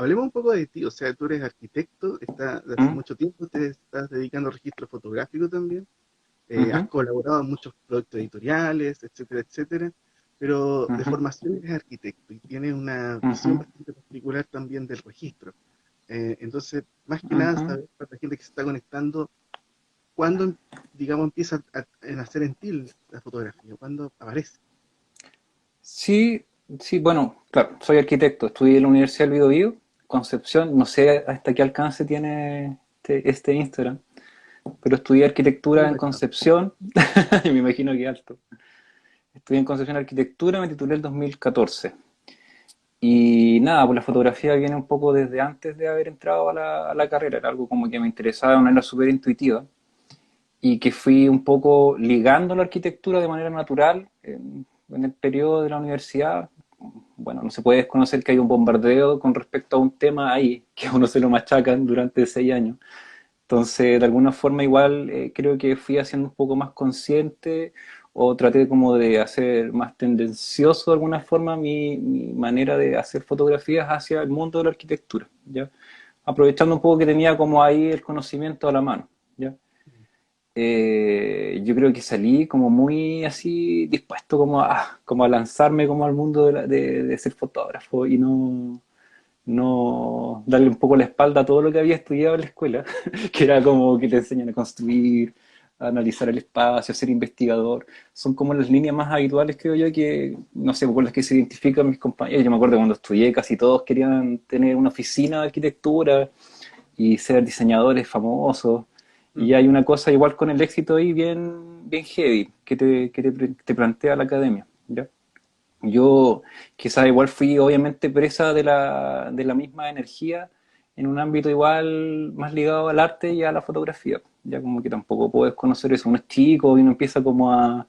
hablemos un poco de ti, o sea, tú eres arquitecto, de hace Mm, mucho tiempo te estás dedicando al registro fotográfico también, has ujú, colaborado en muchos proyectos editoriales, etcétera, etcétera, pero de ujú, formación eres arquitecto y tienes una visión ujú, bastante particular también del registro. Entonces, más que nada, ujú. saber para la gente que se está conectando, ¿cuándo, digamos, empieza a nacer en ti la fotografía? ¿Cuándo aparece? Sí, sí, bueno, claro, soy arquitecto, estudié en la Universidad del Biobío, Concepción, no sé hasta qué alcance tiene este Instagram, pero estudié arquitectura Muy en bacán. Concepción, y me imagino que alto. Estudié en Concepción Arquitectura, me titulé el 2014. Y nada, pues la fotografía viene un poco desde antes de haber entrado a la carrera, era algo como que me interesaba de manera súper intuitiva y que fui un poco ligando la arquitectura de manera natural en el periodo de la universidad. Bueno, no se puede desconocer que hay un bombardeo con respecto a un tema ahí, que a uno se lo machacan durante 6 años. Entonces, de alguna forma igual creo que fui haciendo un poco más consciente o traté como de hacer más tendencioso de alguna forma mi manera de hacer fotografías hacia el mundo de la arquitectura, ¿ya? Aprovechando un poco que tenía como ahí el conocimiento a la mano, ¿ya? Yo creo que salí como muy así dispuesto como a lanzarme como al mundo de ser fotógrafo y no darle un poco la espalda a todo lo que había estudiado en la escuela, que era como que te enseñan a construir, a analizar el espacio, a ser investigador. Son como las líneas más habituales, creo yo, que, no sé, con las que se identifican mis compañeros. Yo me acuerdo cuando estudié, casi todos querían tener una oficina de arquitectura y ser diseñadores famosos. Y Mm. hay una cosa igual con el éxito ahí bien, bien heavy que te plantea la academia, ¿ya? Yo quizás igual fui obviamente presa de la misma energía en un ámbito igual más ligado al arte y a la fotografía. Ya como que tampoco puedes conocer eso. Uno es chico y uno empieza como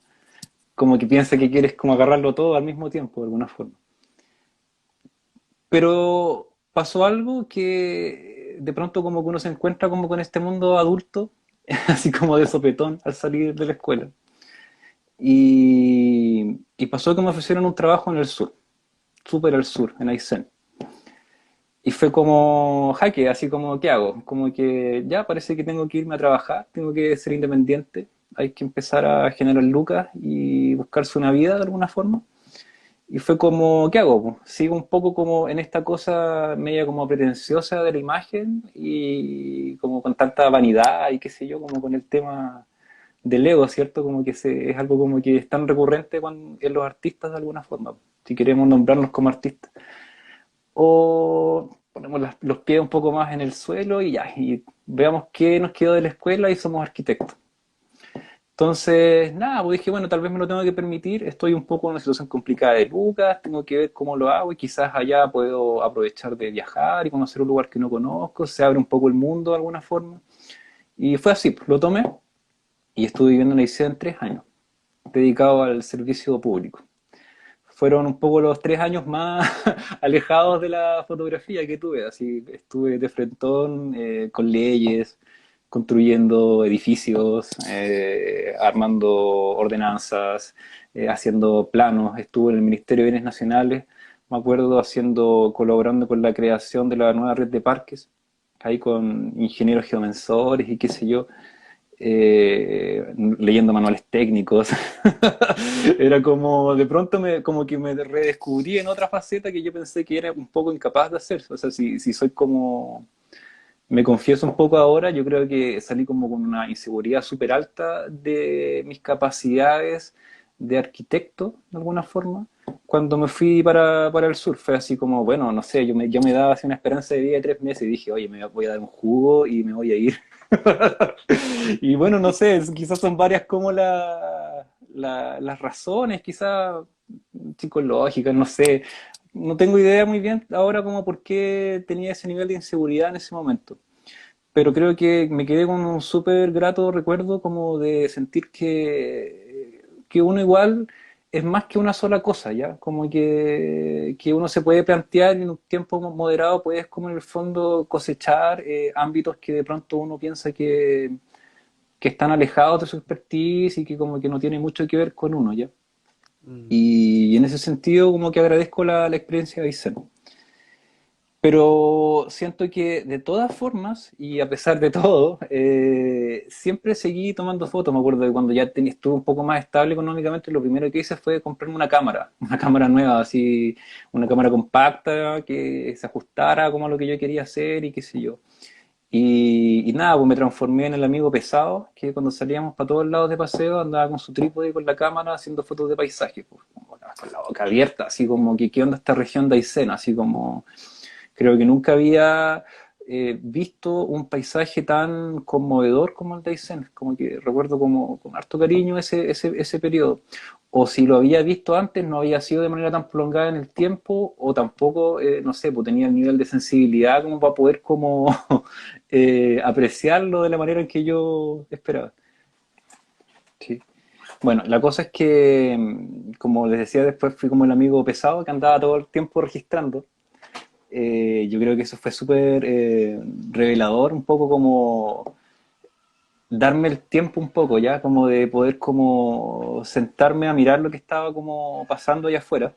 que piensa que quieres como agarrarlo todo al mismo tiempo, de alguna forma. Pero pasó algo que de pronto como que uno se encuentra como con este mundo adulto, así como de sopetón al salir de la escuela. Y pasó que me ofrecieron un trabajo en el sur, súper al sur, en Aysén. Y fue como jaque, así como, ¿qué hago? Como que ya parece que tengo que irme a trabajar, tengo que ser independiente, hay que empezar a generar lucas y buscarse una vida de alguna forma. Y fue como, ¿qué hago? Po? Sigo un poco como en esta cosa media como pretenciosa de la imagen y como con tanta vanidad y qué sé yo, como con el tema del ego, ¿cierto? Como que es algo como que es tan recurrente en los artistas de alguna forma, si queremos nombrarnos como artistas. O ponemos los pies un poco más en el suelo y ya, y veamos qué nos quedó de la escuela y somos arquitectos. Entonces, nada, pues dije, bueno, tal vez me lo tengo que permitir, estoy un poco en una situación complicada de Lucas, tengo que ver cómo lo hago y quizás allá puedo aprovechar de viajar y conocer un lugar que no conozco, se abre un poco el mundo de alguna forma. Y fue así, pues, lo tomé y estuve viviendo en la ICEA en 3 años, dedicado al servicio público. Fueron un poco los 3 años más alejados de la fotografía que tuve. Así estuve de frentón con leyes, construyendo edificios, armando ordenanzas, haciendo planos. Estuve en el Ministerio de Bienes Nacionales, me acuerdo, colaborando con la creación de la nueva red de parques, ahí con ingenieros geomensores y qué sé yo, leyendo manuales técnicos. Era como, de pronto como que me redescubrí en otra faceta que yo pensé que era un poco incapaz de hacer. O sea, si soy como, me confieso un poco ahora, yo creo que salí como con una inseguridad súper alta de mis capacidades de arquitecto, de alguna forma. Cuando me fui para el sur, fue así como, bueno, no sé, yo me daba así una esperanza de vida de 3 meses y dije, oye, me voy a dar un jugo y me voy a ir. Y bueno, no sé, quizás son varias como las razones, quizás psicológicas, no sé. No tengo idea muy bien ahora como por qué tenía ese nivel de inseguridad en ese momento. Pero creo que me quedé con un súper grato recuerdo como de sentir que uno igual es más que una sola cosa, ¿ya? Como que uno se puede plantear y en un tiempo moderado puedes como en el fondo cosechar ámbitos que de pronto uno piensa que están alejados de su expertise y que como que no tiene mucho que ver con uno, ¿ya? Mm. Y en ese sentido como que agradezco la experiencia de Aysén. Pero siento que de todas formas, y a pesar de todo, siempre seguí tomando fotos. Me acuerdo de cuando ya estuve un poco más estable económicamente, lo primero que hice fue comprarme una cámara, una cámara nueva, así, una cámara compacta que se ajustara como a lo que yo quería hacer y qué sé yo. Y nada, pues me transformé en el amigo pesado, que cuando salíamos para todos lados de paseo andaba con su trípode y con la cámara haciendo fotos de paisaje, pues, como con la boca abierta, así como que qué onda esta región de Aysén, así como creo que nunca había visto un paisaje tan conmovedor como el de Aysén, como que recuerdo como con harto cariño ese periodo. O si lo había visto antes, no había sido de manera tan prolongada en el tiempo, o tampoco, no sé, pues tenía el nivel de sensibilidad como para poder como apreciarlo de la manera en que yo esperaba. Sí. Bueno, la cosa es que, como les decía, después fui como el amigo pesado que andaba todo el tiempo registrando. Yo creo que eso fue súper revelador, un poco como darme el tiempo un poco, ya, como de poder como sentarme a mirar lo que estaba como pasando allá afuera.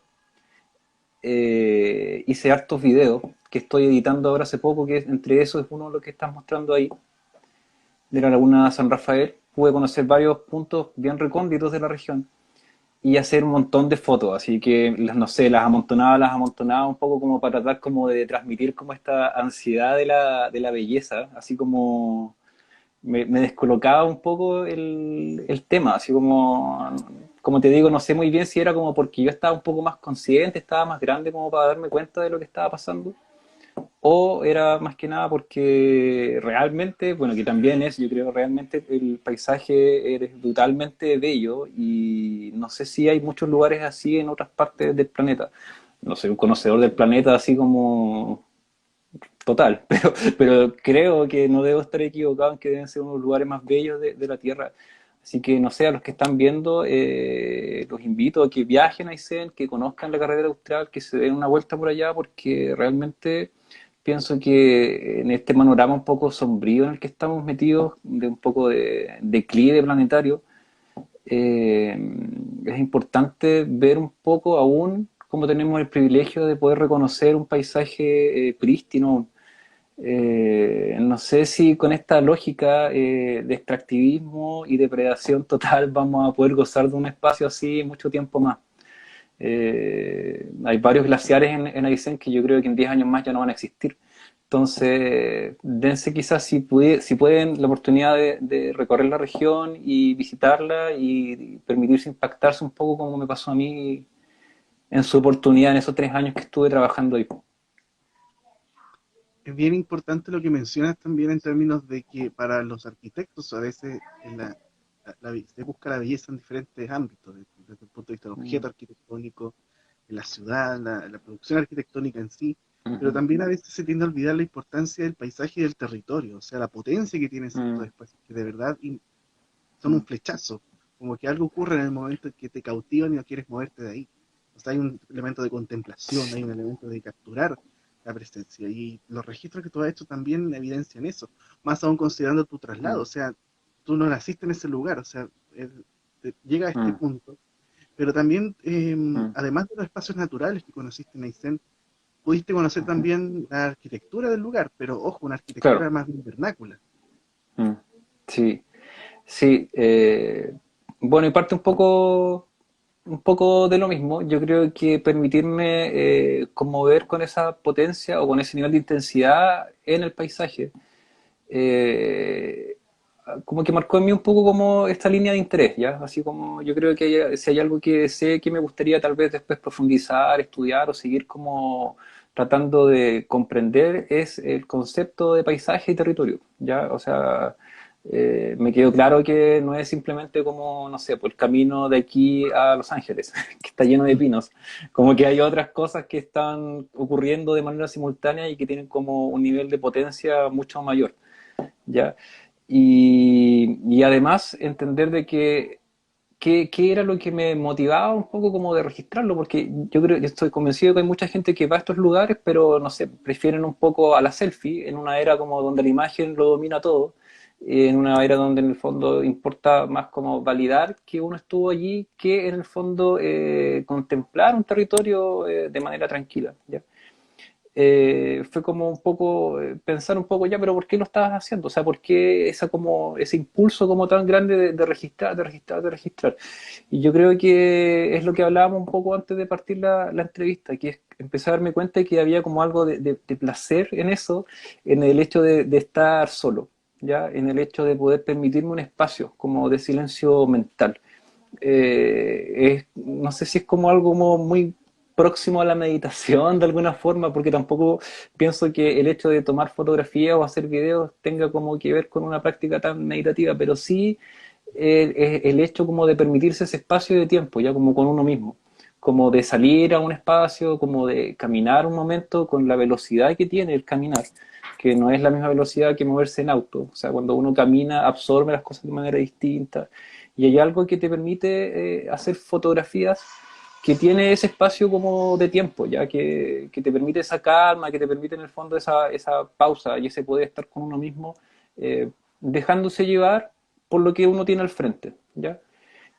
Hice hartos videos que estoy editando ahora hace poco, que entre esos es uno de los que estás mostrando ahí, de la Laguna San Rafael. Pude conocer varios puntos bien recónditos de la región y hacer un montón de fotos, así que no sé, las amontonaba un poco como para tratar como de transmitir como esta ansiedad de la belleza, así como me descolocaba un poco el tema, así como te digo, no sé muy bien si era como porque yo estaba un poco más consciente, estaba más grande como para darme cuenta de lo que estaba pasando, o era más que nada porque realmente, bueno, que también es, yo creo, realmente el paisaje es brutalmente bello y no sé si hay muchos lugares así en otras partes del planeta. No soy un conocedor del planeta así como total, pero creo que no debo estar equivocado en que deben ser uno de los lugares más bellos de la Tierra. Así que no sé, a los que están viendo, los invito a que viajen a Aysén, que conozcan la carretera austral, que se den una vuelta por allá, porque realmente pienso que en este panorama un poco sombrío en el que estamos metidos, de un poco de declive planetario, eh, es importante ver un poco aún cómo tenemos el privilegio de poder reconocer un paisaje prístino. No sé si con esta lógica de extractivismo y depredación total vamos a poder gozar de un espacio así mucho tiempo más. Hay varios glaciares en Aysén que yo creo que en 10 años más ya no van a existir. Entonces, dense quizás si pueden la oportunidad de recorrer la región y visitarla y permitirse impactarse un poco como me pasó a mí en su oportunidad en esos 3 años que estuve trabajando ahí. Es bien importante lo que mencionas también en términos de que para los arquitectos a veces se busca la belleza en diferentes ámbitos, desde el punto de vista del Mm, objeto arquitectónico, en la ciudad, la producción arquitectónica en sí, pero ujú, también a veces se tiende a olvidar la importancia del paisaje y del territorio, o sea, la potencia que tienen ciertos mm, espacios que de verdad son un mm, flechazo, como que algo ocurre en el momento en que te cautivan y no quieres moverte de ahí. O sea, hay un elemento de contemplación, hay un sí, elemento de capturar la presencia y los registros que tú has hecho también evidencian eso, más aún considerando tu traslado, o mm, sea, tú no naciste en ese lugar, o sea, llega a este mm, punto, pero también, mm, además de los espacios naturales que conociste en Aysén, pudiste conocer ujú. también la arquitectura del lugar, pero ojo, una arquitectura Claro. más bien vernácula. Mm, sí, sí. Bueno, y parte un poco de lo mismo. Yo creo que permitirme conmover con esa potencia o con ese nivel de intensidad en el paisaje, eh, como que marcó en mí un poco como esta línea de interés, ¿ya? Así como yo creo que si hay algo que sé que me gustaría tal vez después profundizar, estudiar o seguir como tratando de comprender es el concepto de paisaje y territorio, ¿ya? O sea, me quedó claro que no es simplemente como, no sé, por el camino de aquí a Los Ángeles, que está lleno de pinos, como que hay otras cosas que están ocurriendo de manera simultánea y que tienen como un nivel de potencia mucho mayor. ¿Ya? Y además entender de qué era lo que me motivaba un poco como de registrarlo, porque yo creo que estoy convencido que hay mucha gente que va a estos lugares, pero no sé, prefieren un poco a la selfie, en una era como donde la imagen lo domina todo, en una era donde en el fondo importa más como validar que uno estuvo allí, que en el fondo contemplar un territorio de manera tranquila, ¿ya? fue como un poco, pensar un poco ya, pero ¿por qué lo estabas haciendo? O sea, ¿por qué ese impulso como tan grande de registrar, de registrar, de registrar? Y yo creo que es lo que hablábamos un poco antes de partir la entrevista, que es empezar a darme cuenta de que había como algo de placer en eso, en el hecho de estar solo, ¿ya? En el hecho de poder permitirme un espacio como de silencio mental. No sé si es como algo como muy próximo a la meditación de alguna forma, porque tampoco pienso que el hecho de tomar fotografías o hacer videos tenga como que ver con una práctica tan meditativa, pero sí el hecho como de permitirse ese espacio de tiempo, ya como con uno mismo, como de salir a un espacio, como de caminar un momento con la velocidad que tiene el caminar, que no es la misma velocidad que moverse en auto. O sea, cuando uno camina, absorbe las cosas de manera distinta. Y hay algo que te permite hacer fotografías que tiene ese espacio como de tiempo, ya que te permite esa calma, que te permite en el fondo esa pausa y ese poder estar con uno mismo, dejándose llevar por lo que uno tiene al frente, ¿ya?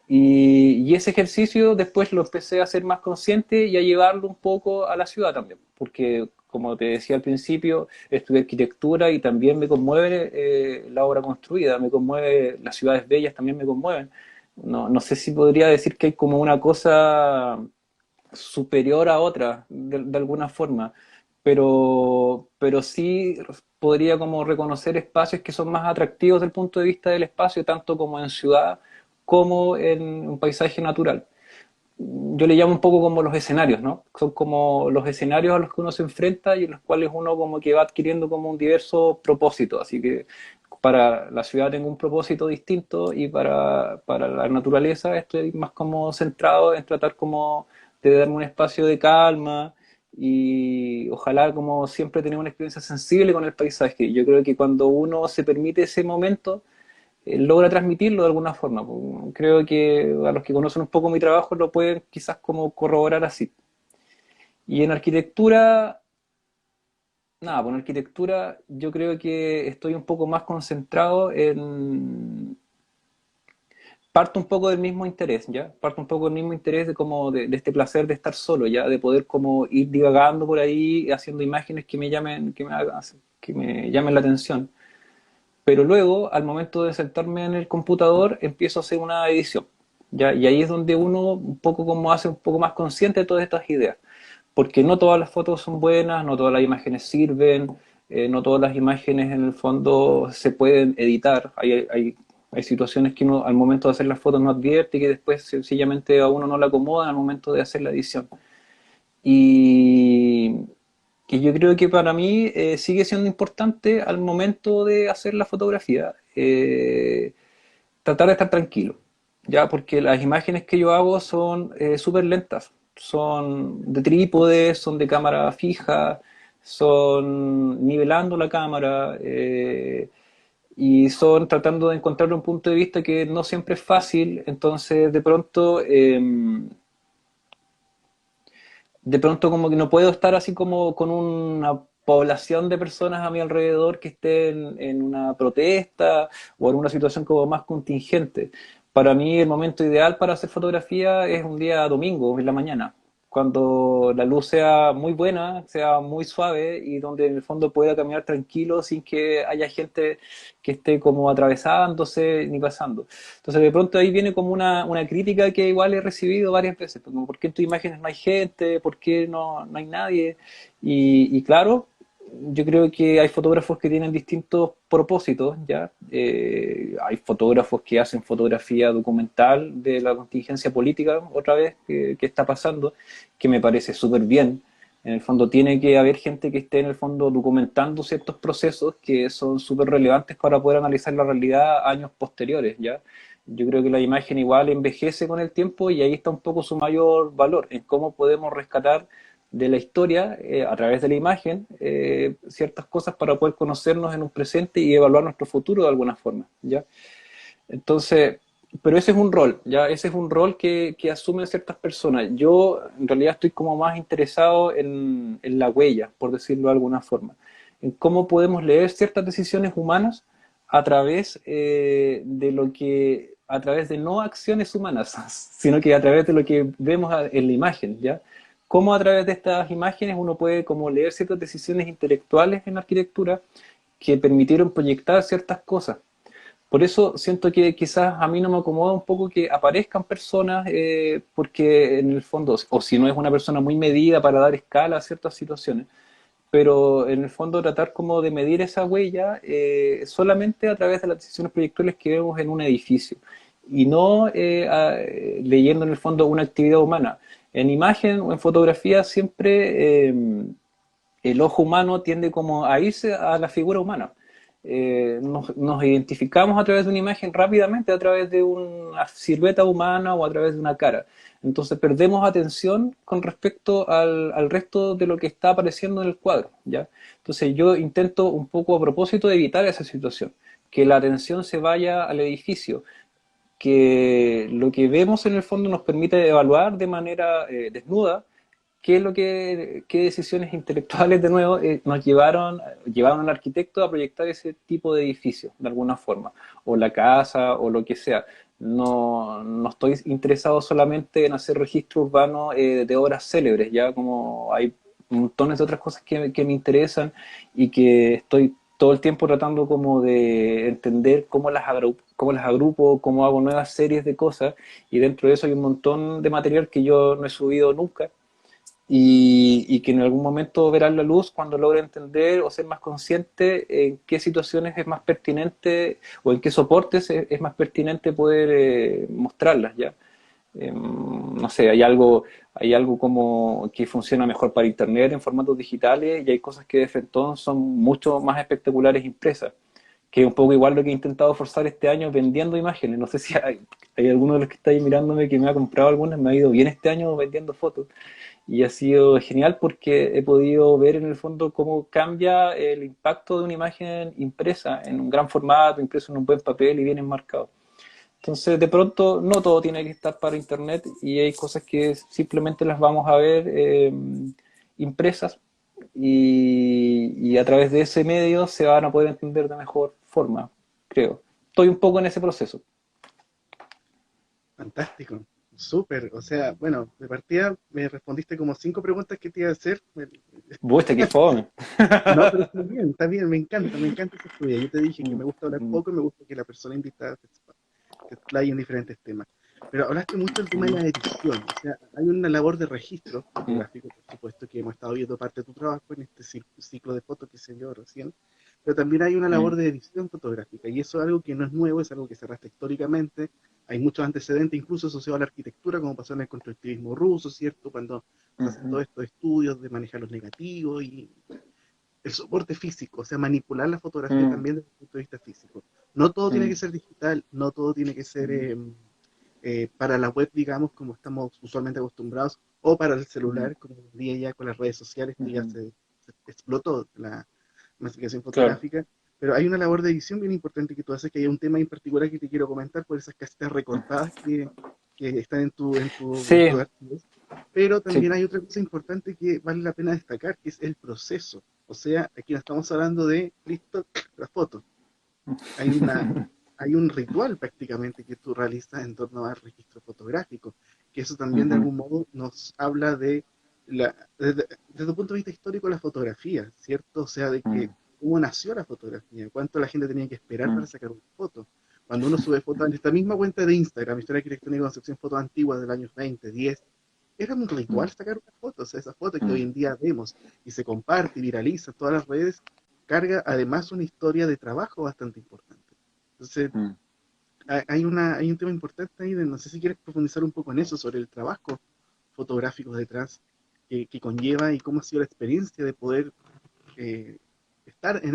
Y ese ejercicio después lo empecé a hacer más consciente y a llevarlo un poco a la ciudad también, porque como te decía al principio, estudié arquitectura y también me conmueve la obra construida, me conmueve, las ciudades bellas también me conmueven. No sé si podría decir que hay como una cosa superior a otra, de alguna forma, pero sí podría como reconocer espacios que son más atractivos desde el punto de vista del espacio, tanto como en ciudad como en un paisaje natural. Yo le llamo un poco como los escenarios, ¿no? Son como los escenarios a los que uno se enfrenta y en los cuales uno como que va adquiriendo como un diverso propósito. Así que para la ciudad tengo un propósito distinto y para la naturaleza estoy más como centrado en tratar como de darme un espacio de calma y ojalá como siempre tener una experiencia sensible con el paisaje. Yo creo que cuando uno se permite ese momento, logra transmitirlo de alguna forma. Creo que a los que conocen un poco mi trabajo lo pueden quizás como corroborar así. Y en arquitectura, nada, pues en arquitectura yo creo que estoy un poco más concentrado en... Parto un poco del mismo interés, ¿ya? Parto un poco del mismo interés de como de este placer de estar solo, ¿ya? De poder como ir divagando por ahí, haciendo imágenes que me llamen, que me llamen la atención. Pero luego, al momento de sentarme en el computador, empiezo a hacer una edición, ¿ya? Y ahí es donde uno un poco como hace un poco más consciente de todas estas ideas, porque no todas las fotos son buenas, no todas las imágenes sirven, no todas las imágenes en el fondo se pueden editar, hay situaciones que uno al momento de hacer las fotos no advierte y que después sencillamente a uno no le acomodan al momento de hacer la edición. Y, y yo creo que para mí sigue siendo importante al momento de hacer la fotografía, tratar de estar tranquilo, ya, porque las imágenes que yo hago son súper lentas, son de trípode, son de cámara fija, son nivelando la cámara y son tratando de encontrar un punto de vista que no siempre es fácil, entonces de pronto como que no puedo estar así como con una población de personas a mi alrededor que estén en una protesta o en una situación como más contingente. Para mí el momento ideal para hacer fotografía es un día domingo, en la mañana, cuando la luz sea muy buena, sea muy suave y donde en el fondo pueda caminar tranquilo sin que haya gente que esté como atravesándose ni pasando. Entonces de pronto ahí viene como una crítica que igual he recibido varias veces, como ¿por qué en tus imágenes no hay gente? ¿Por qué no hay nadie? Y claro, yo creo que hay fotógrafos que tienen distintos propósitos, ¿ya? Hay fotógrafos que hacen fotografía documental de la contingencia política, otra vez, que está pasando, que me parece súper bien. En el fondo tiene que haber gente que esté en el fondo documentando ciertos procesos que son súper relevantes para poder analizar la realidad años posteriores, ¿ya? Yo creo que la imagen igual envejece con el tiempo y ahí está un poco su mayor valor, en cómo podemos rescatar de la historia, a través de la imagen, ciertas cosas para poder conocernos en un presente y evaluar nuestro futuro de alguna forma, ¿ya? Entonces, pero ese es un rol, ¿ya? Ese es un rol que asumen ciertas personas. Yo, en realidad, estoy como más interesado en la huella, por decirlo de alguna forma, en cómo podemos leer ciertas decisiones humanas a través a través de no acciones humanas, sino que a través de lo que vemos en la imagen, ¿ya? cómo a través de estas imágenes uno puede como leer ciertas decisiones intelectuales en la arquitectura que permitieron proyectar ciertas cosas. Por eso siento que quizás a mí no me acomoda un poco que aparezcan personas, porque en el fondo, o si no es una persona muy medida para dar escala a ciertas situaciones, pero en el fondo tratar como de medir esa huella solamente a través de las decisiones proyectuales que vemos en un edificio y no leyendo en el fondo una actividad humana. En imagen o en fotografía siempre el ojo humano tiende como a irse a la figura humana. Nos identificamos a través de una imagen rápidamente, a través de una silueta humana o a través de una cara. Entonces perdemos atención con respecto al resto de lo que está apareciendo en el cuadro, ¿ya? Entonces yo intento un poco a propósito de evitar esa situación, que la atención se vaya al edificio, que lo que vemos en el fondo nos permite evaluar de manera desnuda qué es lo qué decisiones intelectuales de nuevo nos llevaron al arquitecto a proyectar ese tipo de edificio de alguna forma, o la casa o lo que sea. No estoy interesado solamente en hacer registro urbano de obras célebres, ya como hay montones de otras cosas que me interesan y que estoy todo el tiempo tratando como de entender cómo las agrupo, cómo hago nuevas series de cosas, y dentro de eso hay un montón de material que yo no he subido nunca y que en algún momento verán la luz cuando logre entender o ser más consciente en qué situaciones es más pertinente o en qué soportes es más pertinente poder mostrarlas, ¿ya? No sé, hay algo como que funciona mejor para internet en formatos digitales y hay cosas que de frente son mucho más espectaculares impresas, que es un poco igual lo que he intentado forzar este año vendiendo imágenes. No sé si hay alguno de los que está ahí mirándome que me ha comprado algunas, me ha ido bien este año vendiendo fotos y ha sido genial porque he podido ver en el fondo cómo cambia el impacto de una imagen impresa en un gran formato, impreso en un buen papel y bien enmarcado. Entonces, de pronto, no todo tiene que estar para internet y hay cosas que simplemente las vamos a ver impresas y a través de ese medio se van a poder entender de mejor forma, creo. Estoy un poco en ese proceso. Fantástico, súper. O sea, bueno, de partida me respondiste como 5 preguntas que te iba a hacer. Buesta, qué fome. No, pero está bien, me encanta esa estudia. Yo te dije que me gusta hablar poco y me gusta que la persona invitada se explaye en diferentes temas. Pero hablaste mucho del tema de la edición, o sea, hay una labor de registro fotográfico, por supuesto, que hemos estado viendo parte de tu trabajo en este ciclo de fotos que se dio recién, pero también hay una labor de edición fotográfica, y eso es algo que no es nuevo, es algo que se arrastra históricamente, hay muchos antecedentes, incluso asociados a la arquitectura, como pasó en el constructivismo ruso, ¿cierto? Cuando se hacen todos estos estudios de manejar los negativos y el soporte físico, o sea, manipular la fotografía también desde el punto de vista físico. No todo tiene que ser digital, no todo tiene que ser para la web, digamos, como estamos usualmente acostumbrados, o para el celular, como hoy día ya con las redes sociales, que ya se explotó la masificación Claro. fotográfica. Pero hay una labor de edición bien importante que tú haces, que hay un tema en particular que te quiero comentar por esas casitas recortadas que están en Sí, tus archivos. Pero sí. también hay otra cosa importante que vale la pena destacar, que es el proceso. O sea, aquí no estamos hablando de, listo, la foto. Hay hay un ritual prácticamente que tú realizas en torno al registro fotográfico, que eso también de Ujú, algún modo nos habla de desde el punto de vista histórico la fotografía, ¿cierto? O sea, de que cómo nació la fotografía, cuánto la gente tenía que esperar para sacar una foto. Cuando uno sube fotos en esta misma cuenta de Instagram, Historia Arquitectónica y Concepción, fotos antiguas del año 20, 10, era un ritual sacar una foto, o sea, esa foto que hoy en día vemos y se comparte y viraliza en todas las redes, carga además una historia de trabajo bastante importante. Entonces, hay un tema importante ahí, no sé si quieres profundizar un poco en eso, sobre el trabajo fotográfico detrás que conlleva y cómo ha sido la experiencia de poder eh, estar en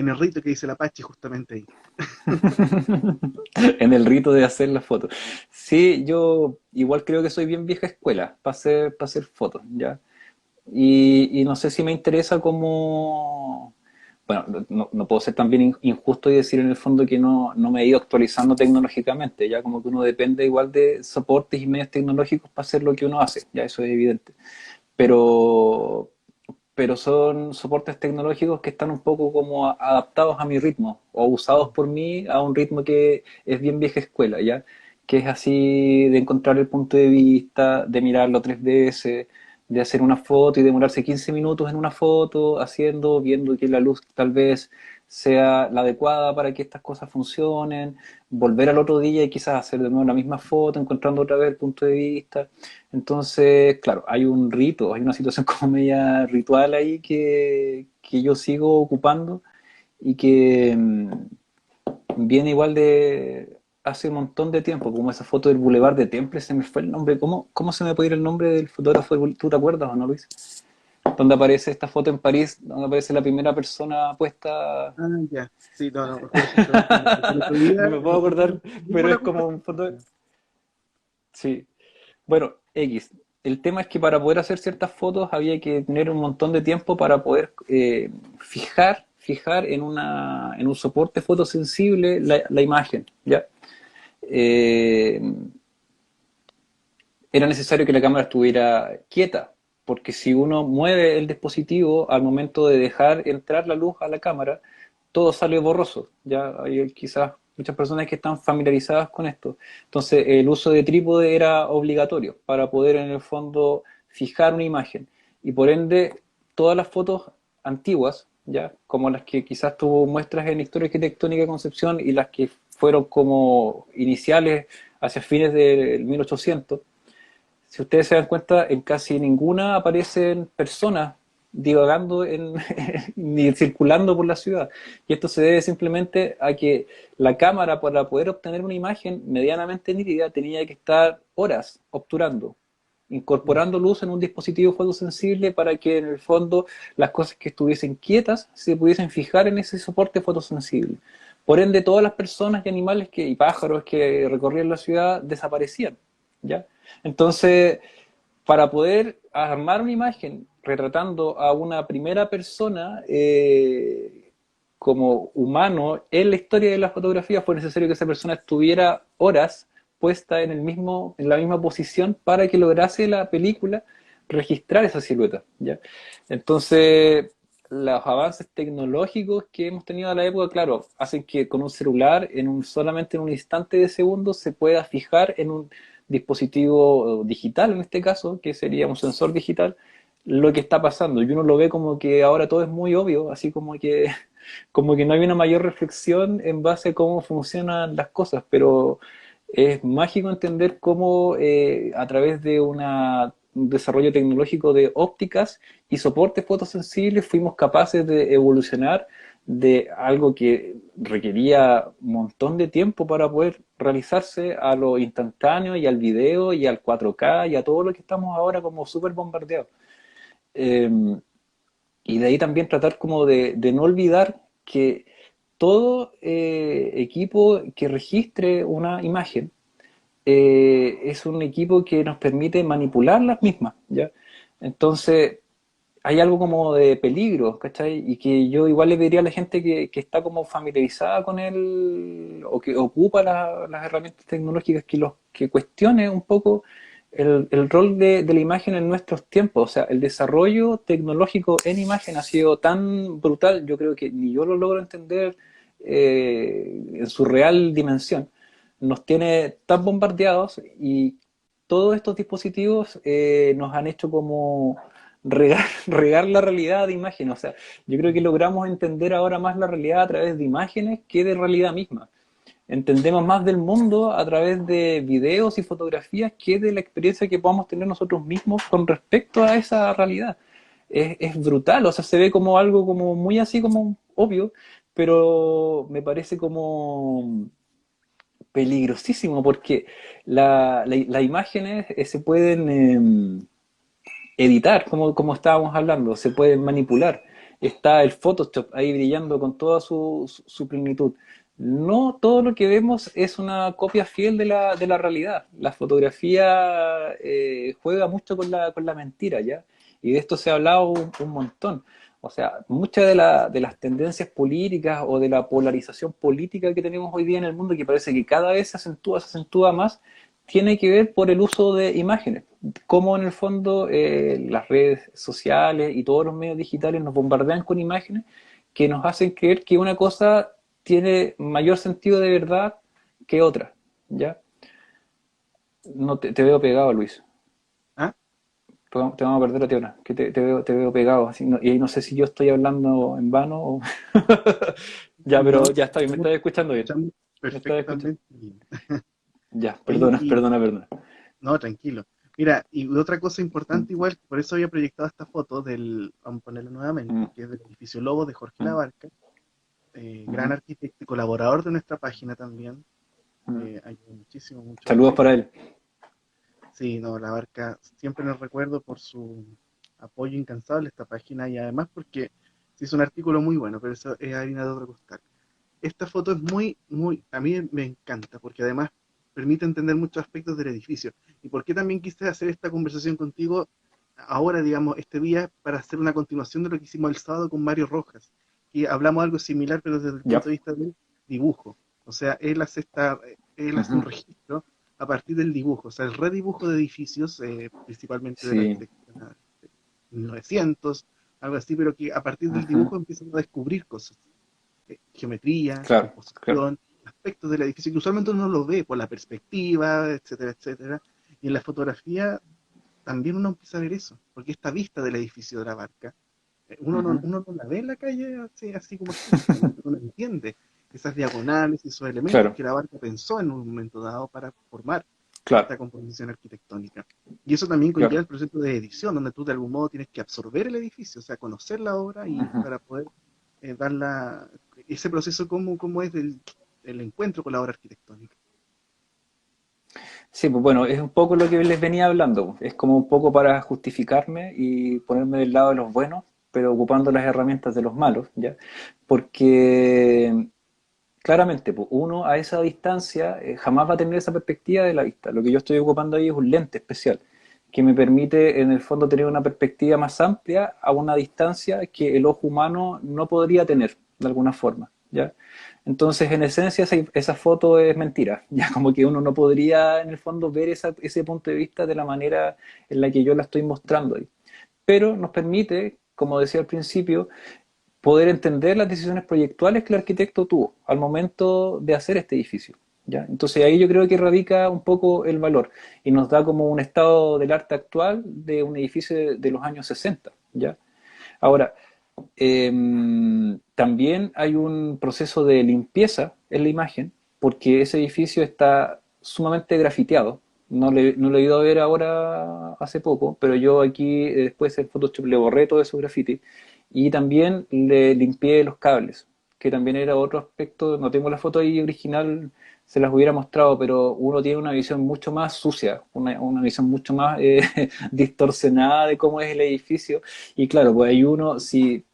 el rito que dice el Apache justamente ahí. en el rito de hacer las fotos. Sí, yo igual creo que soy bien vieja escuela para hacer fotos, ¿ya? Y no sé si me interesa como... Bueno, no puedo ser también injusto y decir en el fondo que no me he ido actualizando tecnológicamente, ya como que uno depende igual de soportes y medios tecnológicos para hacer lo que uno hace, ya eso es evidente. Pero, pero son soportes tecnológicos que están un poco como adaptados a mi ritmo o usados por mí a un ritmo que es bien vieja escuela, ¿ya? que es así de encontrar el punto de vista, de mirarlo 3 veces, de hacer una foto y demorarse 15 minutos en una foto, haciendo, viendo que la luz tal vez sea la adecuada para que estas cosas funcionen, volver al otro día y quizás hacer de nuevo la misma foto, encontrando otra vez el punto de vista. Entonces, claro, hay un rito, hay una situación como media ritual ahí que yo sigo ocupando y que viene igual de hace un montón de tiempo, como esa foto del Boulevard de Temple, se me fue el nombre. ¿Cómo se me puede ir el nombre del fotógrafo? ¿Tú te acuerdas o no, Luis? Donde aparece esta foto en París, donde aparece la primera persona puesta. Ah, ya. Sí, no, no, mejor exactamente no. El otro día, No me puedo acordar, mismo pero la es como compartí. un foto. Sí. Bueno, X. El tema es que para poder hacer ciertas fotos había que tener un montón de tiempo para poder fijar en un soporte fotosensible la imagen, ¿ya? Eh, Era necesario que la cámara estuviera quieta, porque si uno mueve el dispositivo al momento de dejar entrar la luz a la cámara, todo sale borroso. Ya hay quizás muchas personas que están familiarizadas con esto. Entonces, el uso de trípode era obligatorio para poder en el fondo fijar una imagen. Y por ende, todas las fotos antiguas, ya como las que quizás tú muestras en Historia Arquitectónica de Concepción y las que fueron como iniciales hacia fines del 1800, si ustedes se dan cuenta, en casi ninguna aparecen personas divagando ni circulando por la ciudad. Y esto se debe simplemente a que la cámara, para poder obtener una imagen medianamente nítida, tenía que estar horas obturando, Mm. incorporando luz en un dispositivo fotosensible para que en el fondo las cosas que estuviesen quietas se pudiesen fijar en ese soporte fotosensible. Por ende, todas las personas y animales y pájaros que recorrían la ciudad desaparecían, ¿ya? Entonces, para poder armar una imagen retratando a una primera persona como humano en la historia de la fotografía, fue necesario que esa persona estuviera horas puesta en la misma posición para que lograse la película registrar esa silueta, ¿ya? Entonces, los avances tecnológicos que hemos tenido a la época, claro, hacen que con un celular, solamente en un instante de segundo, se pueda fijar en un dispositivo digital, en este caso, que sería un sensor digital, lo que está pasando. Y uno lo ve como que ahora todo es muy obvio, así como que no hay una mayor reflexión en base a cómo funcionan las cosas, pero es mágico entender cómo a través de un desarrollo tecnológico de ópticas y soportes fotosensibles fuimos capaces de evolucionar de algo que requería un montón de tiempo para poder realizarse a lo instantáneo y al video y al 4K y a todo lo que estamos ahora como súper bombardeados. Eh, y de ahí también tratar como de no olvidar que todo equipo que registre una imagen es un equipo que nos permite manipular las mismas, ¿ya? Entonces, hay algo como de peligro, ¿cachai? Y que yo igual le pediría a la gente que está como familiarizada con él o que ocupa las herramientas tecnológicas que cuestione un poco el rol de la imagen en nuestros tiempos. O sea, el desarrollo tecnológico en imagen ha sido tan brutal, yo creo que ni yo lo logro entender en su real dimensión. Nos tiene tan bombardeados y todos estos dispositivos nos han hecho como regar la realidad de imágenes. O sea, yo creo que logramos entender ahora más la realidad a través de imágenes que de realidad misma. Entendemos más del mundo a través de videos y fotografías que de la experiencia que podamos tener nosotros mismos con respecto a esa realidad. Es brutal, o sea, se ve como algo como muy así como obvio, pero me parece como peligrosísimo porque las imágenes se pueden editar, como estábamos hablando, se pueden manipular. Está el Photoshop ahí brillando con toda su plenitud. No todo lo que vemos es una copia fiel de la realidad. La fotografía juega mucho con con la mentira, ¿ya? Y de esto se ha hablado un montón. O sea, muchas de las tendencias políticas o de la polarización política que tenemos hoy día en el mundo, que parece que cada vez se acentúa más, tiene que ver por el uso de imágenes. Cómo en el fondo las redes sociales y todos los medios digitales nos bombardean con imágenes que nos hacen creer que una cosa tiene mayor sentido de verdad que otra, ¿ya? No te veo pegado, Luis. ¿Ah? Te vamos a perder a ti ahora, que te veo pegado. Así, y ahí no sé si yo estoy hablando en vano o... Ya, pero No, ya está bien, me estás escuchando bien. escuchamos Me estás escuchando. perfectamente bien. Ya, Oye, perdona, perdona, perdona. no, tranquilo. Mira, y otra cosa Mm, importante igual, por eso había proyectado esta foto vamos a ponerla mm, nuevamente, que es del edificio Lobo de Jorge mm, Labarca, gran ujú, arquitecto y colaborador de nuestra página también. mm. Ayudó muchísimo, mucho a Saludos para proyectar. él. Sí, no, Labarca siempre nos recuerdo por su apoyo incansable a esta página y además porque se hizo un artículo muy bueno, pero eso es harina de otro costal. Esta foto es a mí me encanta, porque además permite entender muchos aspectos del edificio. Y por qué también quise hacer esta conversación contigo ahora, digamos, este día, para hacer una continuación de lo que hicimos el sábado con Mario Rojas, y hablamos algo similar, pero desde el Ya. punto de vista del dibujo. O sea, él hace un Ujú. registro a partir del dibujo, o sea, el redibujo de edificios, principalmente de la Sí. arquitectura de 1900, algo así, pero que a partir del Ujú. dibujo empiezan a descubrir cosas, geometría, Claro, claro. composición, aspectos del edificio que usualmente uno lo ve por la perspectiva, etcétera, etcétera. Y en la fotografía también uno empieza a ver eso, porque esta vista del edificio de la barca, Ujú. uno no la ve en la calle así, así como simple, ¿no? Uno entiende esas diagonales y esos elementos Claro, que la barca pensó en un momento dado para formar claro, esta composición arquitectónica. Y eso también conlleva claro. el proceso de edición, donde tú de algún modo tienes que absorber el edificio, o sea, conocer la obra y Ujú. para poder ese proceso, cómo es el encuentro con la obra arquitectónica. Sí, pues bueno, es un poco lo que les venía hablando. Es como un poco para justificarme y ponerme del lado de los buenos, pero ocupando las herramientas de los malos, ¿ya? Porque claramente, pues, uno a esa distancia jamás va a tener esa perspectiva de la vista. Lo que yo estoy ocupando ahí es un lente especial que me permite en el fondo tener una perspectiva más amplia a una distancia que el ojo humano no podría tener de alguna forma, ¿ya? Entonces, en esencia, esa foto es mentira. Ya como que uno no podría, en el fondo, ver ese punto de vista de la manera en la que yo la estoy mostrando ahí. Pero nos permite, como decía al principio, poder entender las decisiones proyectuales que el arquitecto tuvo al momento de hacer este edificio. ¿Ya? Entonces ahí yo creo que radica un poco el valor y nos da como un estado del arte actual de un edificio de los años 60. ¿Ya? Ahora, también hay un proceso de limpieza en la imagen, porque ese edificio está sumamente grafiteado. No lo he ido a ver ahora hace poco, pero yo aquí después en Photoshop le borré todo esos grafitis y también le limpié los cables, que también era otro aspecto. No tengo la foto ahí original, se las hubiera mostrado, pero uno tiene una visión mucho más sucia, una visión mucho más distorsionada de cómo es el edificio y claro, pues hay uno, si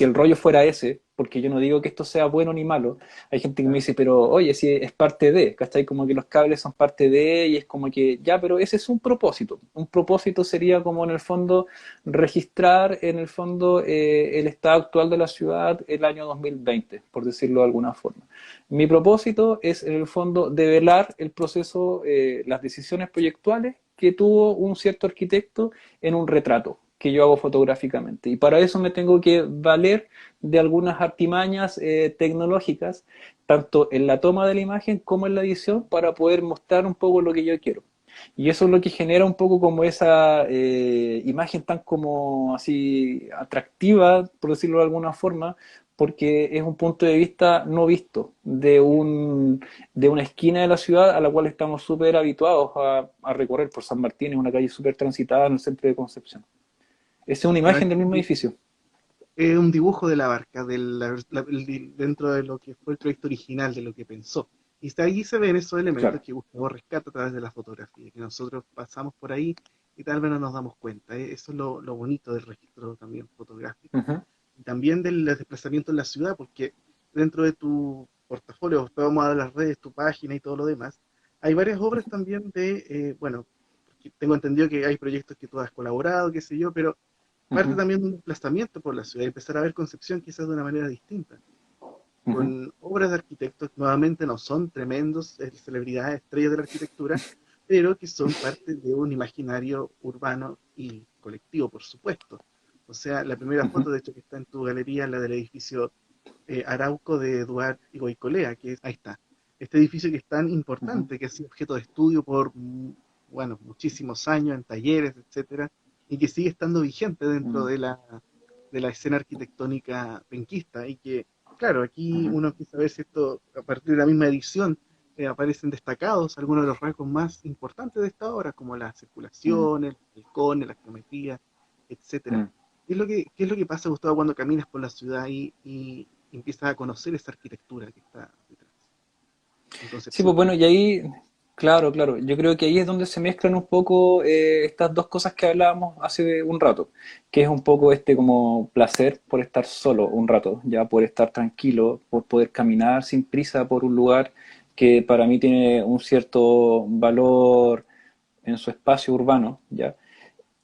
el rollo fuera ese, porque yo no digo que esto sea bueno ni malo, hay gente que me dice, pero oye, si es parte de, ¿cachai? Como que los cables son parte de, y es como que, ya, pero ese es un propósito. Un propósito sería como en el fondo registrar en el fondo el estado actual de la ciudad el año 2020, por decirlo de alguna forma. Mi propósito es en el fondo develar el proceso, las decisiones proyectuales que tuvo un cierto arquitecto en un retrato que yo hago fotográficamente. Y para eso me tengo que valer de algunas artimañas tecnológicas, tanto en la toma de la imagen como en la edición, para poder mostrar un poco lo que yo quiero. Y eso es lo que genera un poco como esa imagen tan como así atractiva, por decirlo de alguna forma, porque es un punto de vista no visto de una esquina de la ciudad a la cual estamos súper habituados a recorrer por San Martín, es una calle súper transitada en el centro de Concepción. Esa es una Bueno, imagen del mismo edificio. es un dibujo de la barca, dentro de lo que fue el proyecto original, de lo que pensó. Y ahí se ven esos elementos Claro. que Gustavo rescata a través de la fotografía, que nosotros pasamos por ahí y tal vez no nos damos cuenta. Eso es lo bonito del registro también fotográfico. Ujú, Y también del desplazamiento en la ciudad, porque dentro de tu portafolio, después vamos a dar las redes, tu página y todo lo demás, hay varias obras también bueno, tengo entendido que hay proyectos que tú has colaborado, qué sé yo, pero parte ujú, también de un desplazamiento por la ciudad y empezar a ver Concepción quizás de una manera distinta, ujú. con obras de arquitectos que nuevamente no son tremendos celebridades, estrellas de la arquitectura, pero que son parte de un imaginario urbano y colectivo, por supuesto. O sea, la primera Ujú, foto, de hecho, que está en tu galería, la del edificio Arauco de Eduard y Goicolea, ahí está. Este edificio que es tan ujú. importante, que ha sido objeto de estudio por bueno, muchísimos años en talleres, etcétera, y que sigue estando vigente dentro Mm, de la escena arquitectónica penquista, y que, claro, aquí ujú, uno empieza a ver si esto, a partir de la misma edición, aparecen destacados algunos de los rasgos más importantes de esta obra, como la mm, circulación, el balcón, la geometría, etcétera. mm. ¿Qué es lo que pasa, Gustavo, cuando caminas por la ciudad y empiezas a conocer esa arquitectura que está detrás? En Sí, Concepción, pues por bueno, y ejemplo. ahí, claro, claro, yo creo que ahí es donde se mezclan un poco estas dos cosas que hablábamos hace un rato, que es un poco este como placer por estar solo un rato, ya por estar tranquilo, por poder caminar sin prisa por un lugar que para mí tiene un cierto valor en su espacio urbano, ya.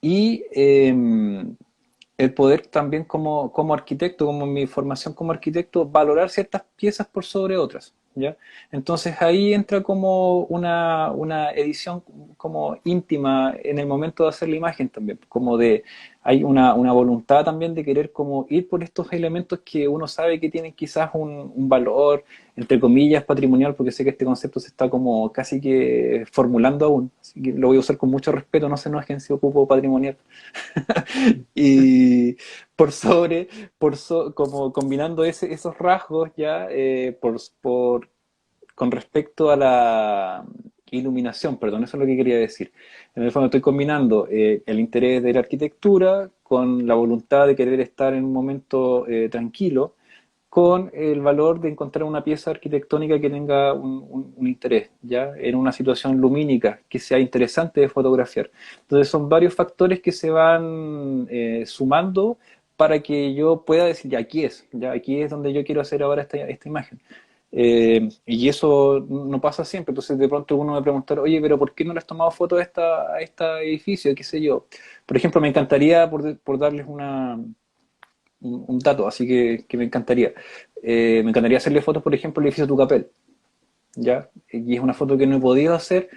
Y el poder también como arquitecto, como mi formación como arquitecto, valorar ciertas piezas por sobre otras, ¿ya? Entonces ahí entra como una edición como íntima en el momento de hacer la imagen también, como de, hay una voluntad también de querer como ir por estos elementos que uno sabe que tienen quizás un valor, entre comillas, patrimonial, porque sé que este concepto se está como casi que formulando aún, así que lo voy a usar con mucho respeto, no se enojen si ocupo patrimonial. Y por sobre, como combinando esos rasgos ya, con respecto a la iluminación, perdón, eso es lo que quería decir. En el fondo estoy combinando el interés de la arquitectura con la voluntad de querer estar en un momento tranquilo, con el valor de encontrar una pieza arquitectónica que tenga un interés, ¿ya? En una situación lumínica, que sea interesante de fotografiar. Entonces son varios factores que se van sumando para que yo pueda decir, ya aquí es donde yo quiero hacer ahora esta imagen. Y eso no pasa siempre, entonces de pronto uno me pregunta, oye, pero ¿por qué no le has tomado foto a este edificio? ¿Qué sé yo? Por ejemplo, me encantaría, por darles un dato, así que me encantaría. Me encantaría hacerle fotos, por ejemplo, al edificio Tucapel, ¿ya? Y es una foto que no he podido hacer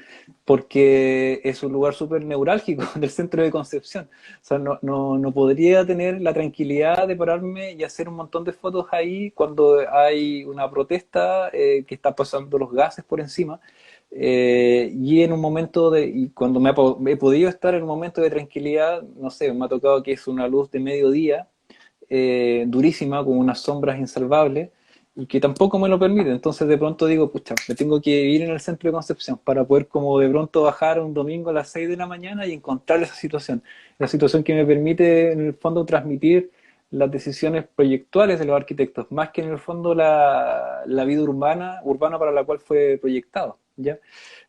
porque es un lugar súper neurálgico del centro de Concepción. O sea, no podría tener la tranquilidad de pararme y hacer un montón de fotos ahí cuando hay una protesta que está pasando los gases por encima. Y en un momento y cuando he podido estar en un momento de tranquilidad, no sé, me ha tocado que es una luz de mediodía durísima, con unas sombras insalvables, y que tampoco me lo permite. Entonces de pronto digo, pucha, me tengo que vivir en el centro de Concepción para poder como de pronto bajar un domingo a las 6 de la mañana y encontrar esa situación. La situación que me permite en el fondo transmitir las decisiones proyectuales de los arquitectos, más que en el fondo la vida urbana para la cual fue proyectado, ¿ya?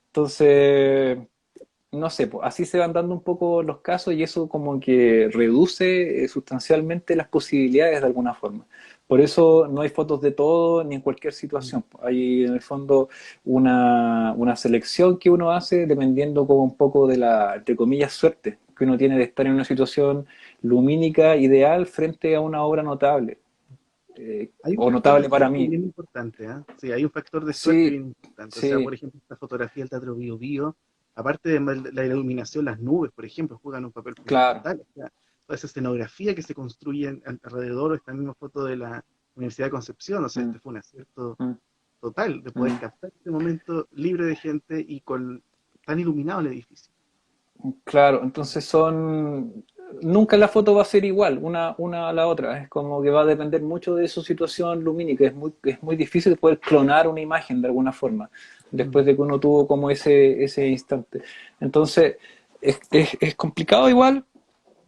Entonces, no sé, pues, así se van dando un poco los casos y eso como que reduce sustancialmente las posibilidades de alguna forma. Por eso no hay fotos de todo ni en cualquier situación, pues. Hay en el fondo una selección que uno hace dependiendo como un poco de la, entre comillas, suerte que uno tiene de estar en una situación lumínica ideal frente a una obra notable, Hay un o factor de notable para suerte mí. bien importante, ¿ah? Sí, hay un factor de suerte Sí, bien importante. O sea, por sí, ejemplo, esta fotografía del Teatro Bio Bio, aparte de la iluminación, las nubes, por ejemplo, juegan un papel claro. fundamental. O sea, toda esa escenografía que se construye alrededor de esta misma foto de la Universidad de Concepción, o sea, Mm, este fue un acierto mm, total de poder mm. captar este momento libre de gente y con tan iluminado el edificio. Claro, entonces nunca la foto va a ser igual, una a la otra. Es como que va a depender mucho de su situación lumínica. Es muy difícil poder clonar una imagen de alguna forma, Mm. después de que uno tuvo como ese instante. Entonces, es complicado igual,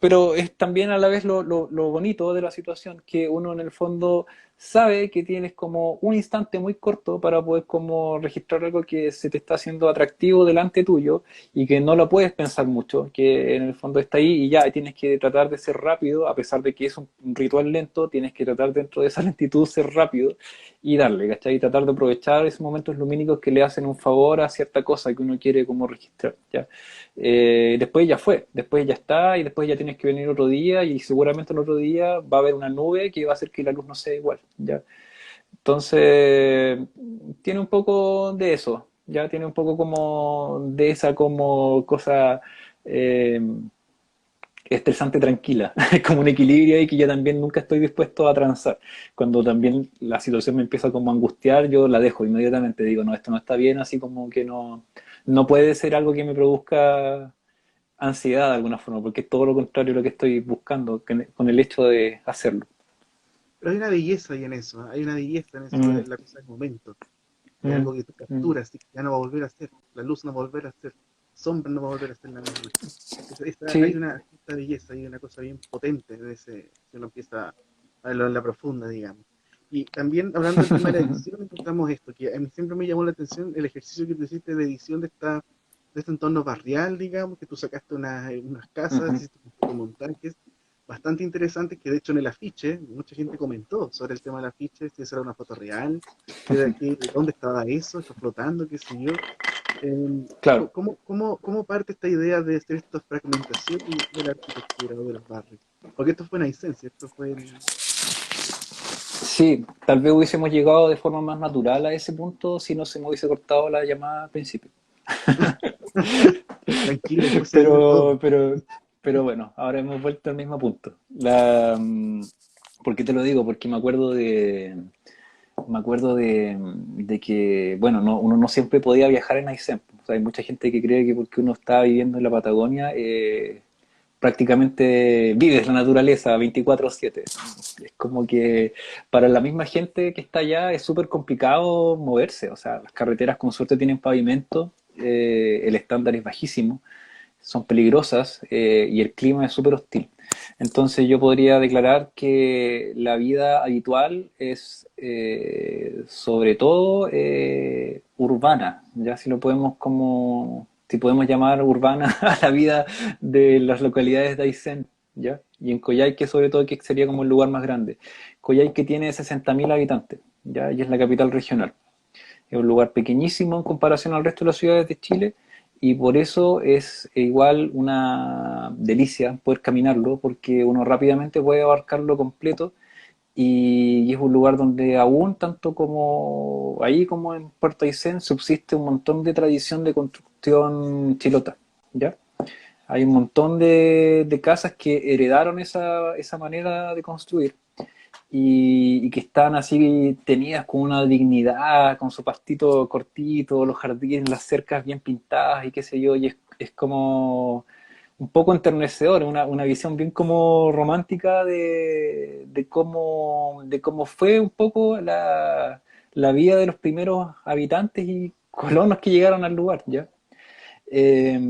pero es también a la vez lo bonito de la situación, que uno en el fondo sabe que tienes como un instante muy corto para poder como registrar algo que se te está haciendo atractivo delante tuyo y que no lo puedes pensar mucho, que en el fondo está ahí y ya tienes que tratar de ser rápido, a pesar de que es un ritual lento, tienes que tratar dentro de esa lentitud ser rápido y darle, ¿cachai? Y tratar de aprovechar esos momentos lumínicos que le hacen un favor a cierta cosa que uno quiere como registrar, ¿ya? Después ya fue, después ya está y después ya tienes que venir otro día y seguramente el otro día va a haber una nube que va a hacer que la luz no sea igual, ¿ya? Entonces, tiene un poco de eso, ya tiene un poco como de esa como cosa eh, estresante tranquila, como un equilibrio ahí que yo también nunca estoy dispuesto a transar. Cuando también la situación me empieza como a angustiar, yo la dejo inmediatamente, digo, no, esto no está bien, así como que no, no puede ser algo que me produzca ansiedad de alguna forma, porque es todo lo contrario a lo que estoy buscando con el hecho de hacerlo. Pero hay una belleza ahí en eso, ¿eh? Hay una belleza en eso Mm, de la cosa del momento. Es mm, algo que tú mm. capturas y que ya no va a volver a ser. La luz no va a volver a ser. Sombra no va a volver a ser la misma. Hay Sí, una cierta belleza, hay una cosa bien potente en ese, si uno empieza a verlo en la profunda, digamos. Y también hablando del tema de la edición, encontramos esto, que a mí siempre me llamó la atención el ejercicio que tú hiciste de edición de este entorno barrial, digamos, que tú sacaste unas casas, ujú. hiciste unos fotomontajes bastante interesantes, que de hecho en el afiche, mucha gente comentó sobre el tema del afiche, si esa era una foto real, dónde estaba eso, está flotando, qué sé yo. Claro. ¿Cómo parte esta idea de hacer esta fragmentación de la arquitectura o de los barrios? Porque esto fue en Aysén, ¿cierto? Fue en... Sí, tal vez hubiésemos llegado de forma más natural a ese punto si no se me hubiese cortado la llamada al principio. Tranquilo, después se arregla todo. Pero, pero, pero bueno, ahora hemos vuelto al mismo punto. ¿Por qué te lo digo? Porque me acuerdo de que, bueno, uno no siempre podía viajar en Aysén. O sea, hay mucha gente que cree que porque uno está viviendo en la Patagonia, prácticamente vives la naturaleza 24/7. Es como que para la misma gente que está allá es súper complicado moverse. O sea, las carreteras con suerte tienen pavimento, el estándar es bajísimo, son peligrosas, y el clima es súper hostil. Entonces yo podría declarar que la vida habitual es sobre todo urbana, ya si podemos llamar urbana a la vida de las localidades de Aysén, ¿ya? Y en Coyhaique sobre todo, que sería como el lugar más grande. Coyhaique tiene 60.000 habitantes, ¿ya? Y es la capital regional. Es un lugar pequeñísimo en comparación al resto de las ciudades de Chile, y por eso es igual una delicia poder caminarlo, porque uno rápidamente puede abarcarlo completo, y es un lugar donde aún, tanto como ahí como en Puerto Aysén, subsiste un montón de tradición de construcción chilota, ¿ya? Hay un montón de casas que heredaron esa manera de construir, y que están así tenidas con una dignidad, con su pastito cortito, los jardines, las cercas bien pintadas y qué sé yo, y es como un poco enternecedor, una visión bien como romántica de cómo fue un poco la vida de los primeros habitantes y colonos que llegaron al lugar, ¿ya? eh,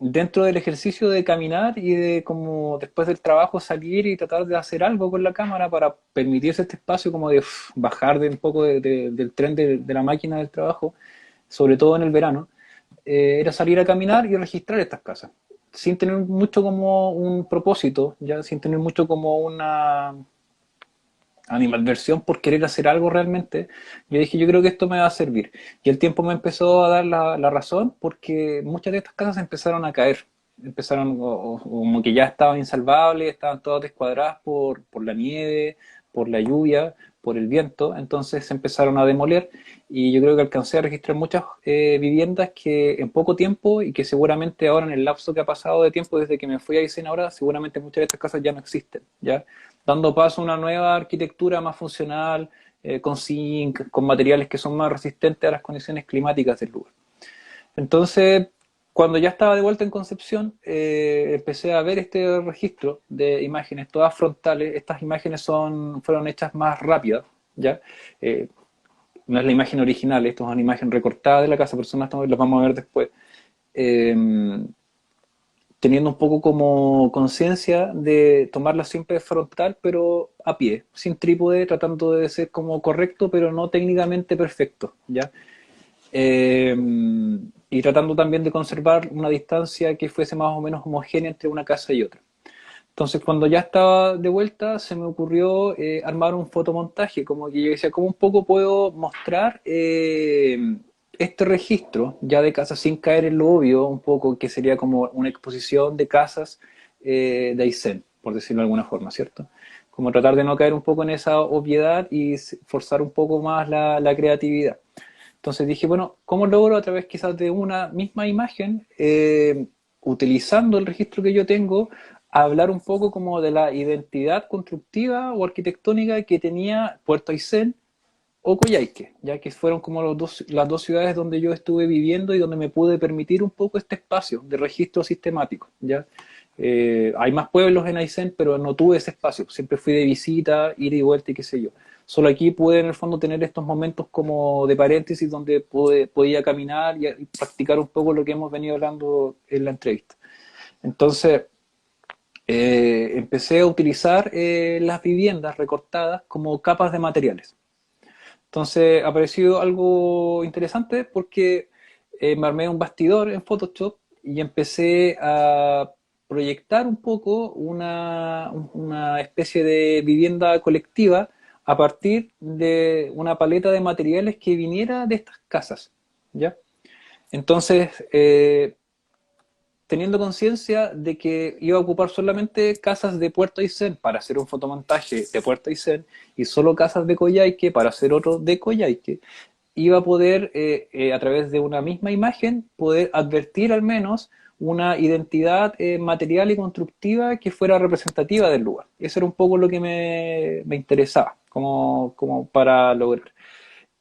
Dentro del ejercicio de caminar y de como después del trabajo salir y tratar de hacer algo con la cámara para permitirse este espacio como de bajar de un poco del tren de la máquina del trabajo, sobre todo en el verano, era salir a caminar y registrar estas casas, sin tener mucho como un propósito, ya sin tener mucho como una animadversión por querer hacer algo realmente. Yo dije, yo creo que esto me va a servir. Y el tiempo me empezó a dar la razón, porque muchas de estas casas empezaron a caer. Empezaron como que ya estaban insalvables, estaban todas descuadradas por la nieve, por la lluvia, por el viento. Entonces se empezaron a demoler, y yo creo que alcancé a registrar muchas viviendas que en poco tiempo, y que seguramente ahora en el lapso que ha pasado de tiempo desde que me fui a Aysén ahora, seguramente muchas de estas casas ya no existen, ¿ya? Dando paso a una nueva arquitectura más funcional, con zinc, con materiales que son más resistentes a las condiciones climáticas del lugar. Entonces, cuando ya estaba de vuelta en Concepción, empecé a ver este registro de imágenes, todas frontales. Estas imágenes fueron hechas más rápidas, ¿ya? Eh, no es la imagen original, esto es una imagen recortada de la casa, personas las vamos a ver después. Eh, Teniendo un poco como conciencia de tomarla siempre frontal, pero a pie, sin trípode, tratando de ser como correcto, pero no técnicamente perfecto, ¿ya? Eh, y tratando también de conservar una distancia que fuese más o menos homogénea entre una casa y otra. Entonces, cuando ya estaba de vuelta, se me ocurrió armar un fotomontaje, como que yo decía, ¿cómo un poco puedo mostrar este registro ya de casas sin caer en lo obvio, un poco que sería como una exposición de casas de Aysén, por decirlo de alguna forma, ¿cierto? Como tratar de no caer un poco en esa obviedad y forzar un poco más la creatividad. Entonces dije, bueno, ¿cómo logro a través quizás de una misma imagen, utilizando el registro que yo tengo, hablar un poco como de la identidad constructiva o arquitectónica que tenía Puerto Aysén o Coyhaique, ya que fueron como las dos ciudades donde yo estuve viviendo y donde me pude permitir un poco este espacio de registro sistemático, ¿ya? Hay más pueblos en Aysén, pero no tuve ese espacio, siempre fui de visita, ir y vuelta y qué sé yo. Solo aquí pude en el fondo tener estos momentos como de paréntesis donde podía caminar y practicar un poco lo que hemos venido hablando en la entrevista. Entonces, empecé a utilizar las viviendas recortadas como capas de materiales. Entonces, ha parecido algo interesante porque me armé un bastidor en Photoshop y empecé a proyectar un poco una especie de vivienda colectiva a partir de una paleta de materiales que viniera de estas casas, ¿ya? Entonces, teniendo conciencia de que iba a ocupar solamente casas de Puerto Aysén para hacer un fotomontaje de Puerto Aysén y solo casas de Coyhaique para hacer otro de Coyhaique, iba a poder, a través de una misma imagen, poder advertir al menos una identidad material y constructiva que fuera representativa del lugar. Eso era un poco lo que me interesaba, como para lograr.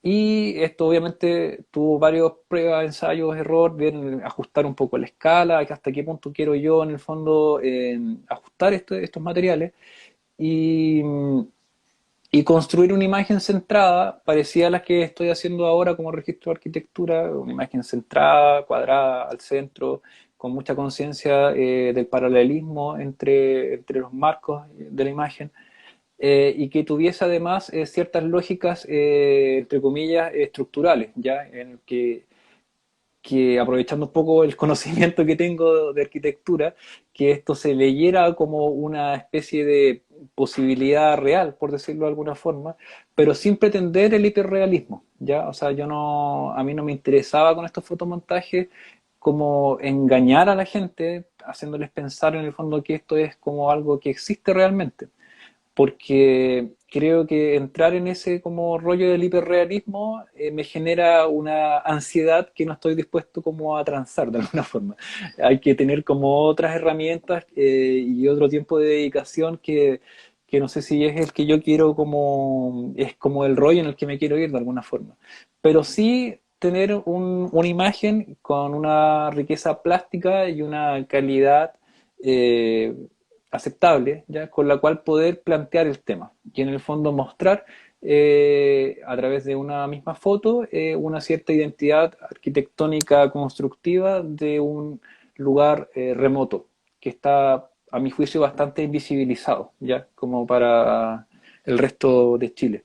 Y esto obviamente tuvo varios pruebas, ensayos, error, bien ajustar un poco la escala, hasta qué punto quiero yo en el fondo ajustar estos materiales y, y construir una imagen centrada, parecida a la que estoy haciendo ahora como registro de arquitectura, una imagen centrada, cuadrada, al centro, con mucha conciencia del paralelismo entre los marcos de la imagen y que tuviese además ciertas lógicas, entre comillas, estructurales, ya en el que aprovechando un poco el conocimiento que tengo de arquitectura, que esto se leyera como una especie de posibilidad real, por decirlo de alguna forma, pero sin pretender el hiperrealismo, ¿ya? O sea, a mí no me interesaba con estos fotomontajes como engañar a la gente, haciéndoles pensar en el fondo que esto es como algo que existe realmente porque creo que entrar en ese como rollo del hiperrealismo me genera una ansiedad que no estoy dispuesto como a transar de alguna forma. Hay que tener como otras herramientas y otro tiempo de dedicación que no sé si es el que yo quiero como, es como el rollo en el que me quiero ir de alguna forma. Pero sí tener una imagen con una riqueza plástica y una calidad eh, aceptable, ¿ya? Con la cual poder plantear el tema y en el fondo mostrar a través de una misma foto una cierta identidad arquitectónica constructiva de un lugar remoto que está a mi juicio bastante invisibilizado ya como para el resto de Chile.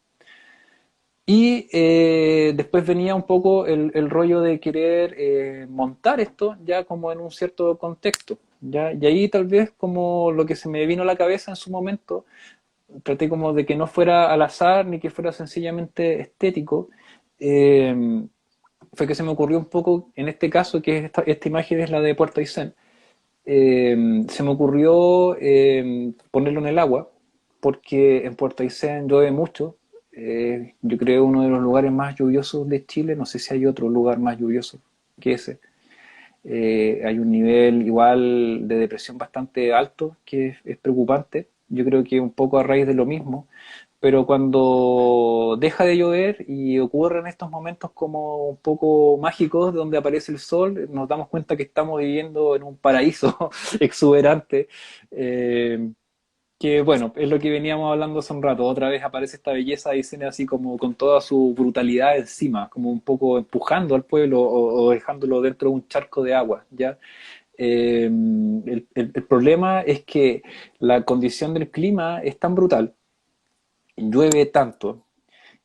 Y después venía un poco el rollo de querer montar esto ya como en un cierto contexto, ¿ya? Y ahí tal vez como lo que se me vino a la cabeza en su momento, traté como de que no fuera al azar ni que fuera sencillamente estético, eh, fue que se me ocurrió un poco, en este caso, que esta imagen es la de Puerto Aysén, se me ocurrió ponerlo en el agua, porque en Puerto Aysén llueve mucho. Yo creo uno de los lugares más lluviosos de Chile, no sé si hay otro lugar más lluvioso que ese. Hay un nivel igual de depresión bastante alto que es preocupante. Yo creo que un poco a raíz de lo mismo, pero cuando deja de llover y ocurren estos momentos como un poco mágicos donde aparece el sol, nos damos cuenta que estamos viviendo en un paraíso exuberante, que bueno, es lo que veníamos hablando hace un rato, otra vez aparece esta belleza de escena así como con toda su brutalidad encima, como un poco empujando al pueblo o dejándolo dentro de un charco de agua, ¿ya? El problema es que la condición del clima es tan brutal, llueve tanto,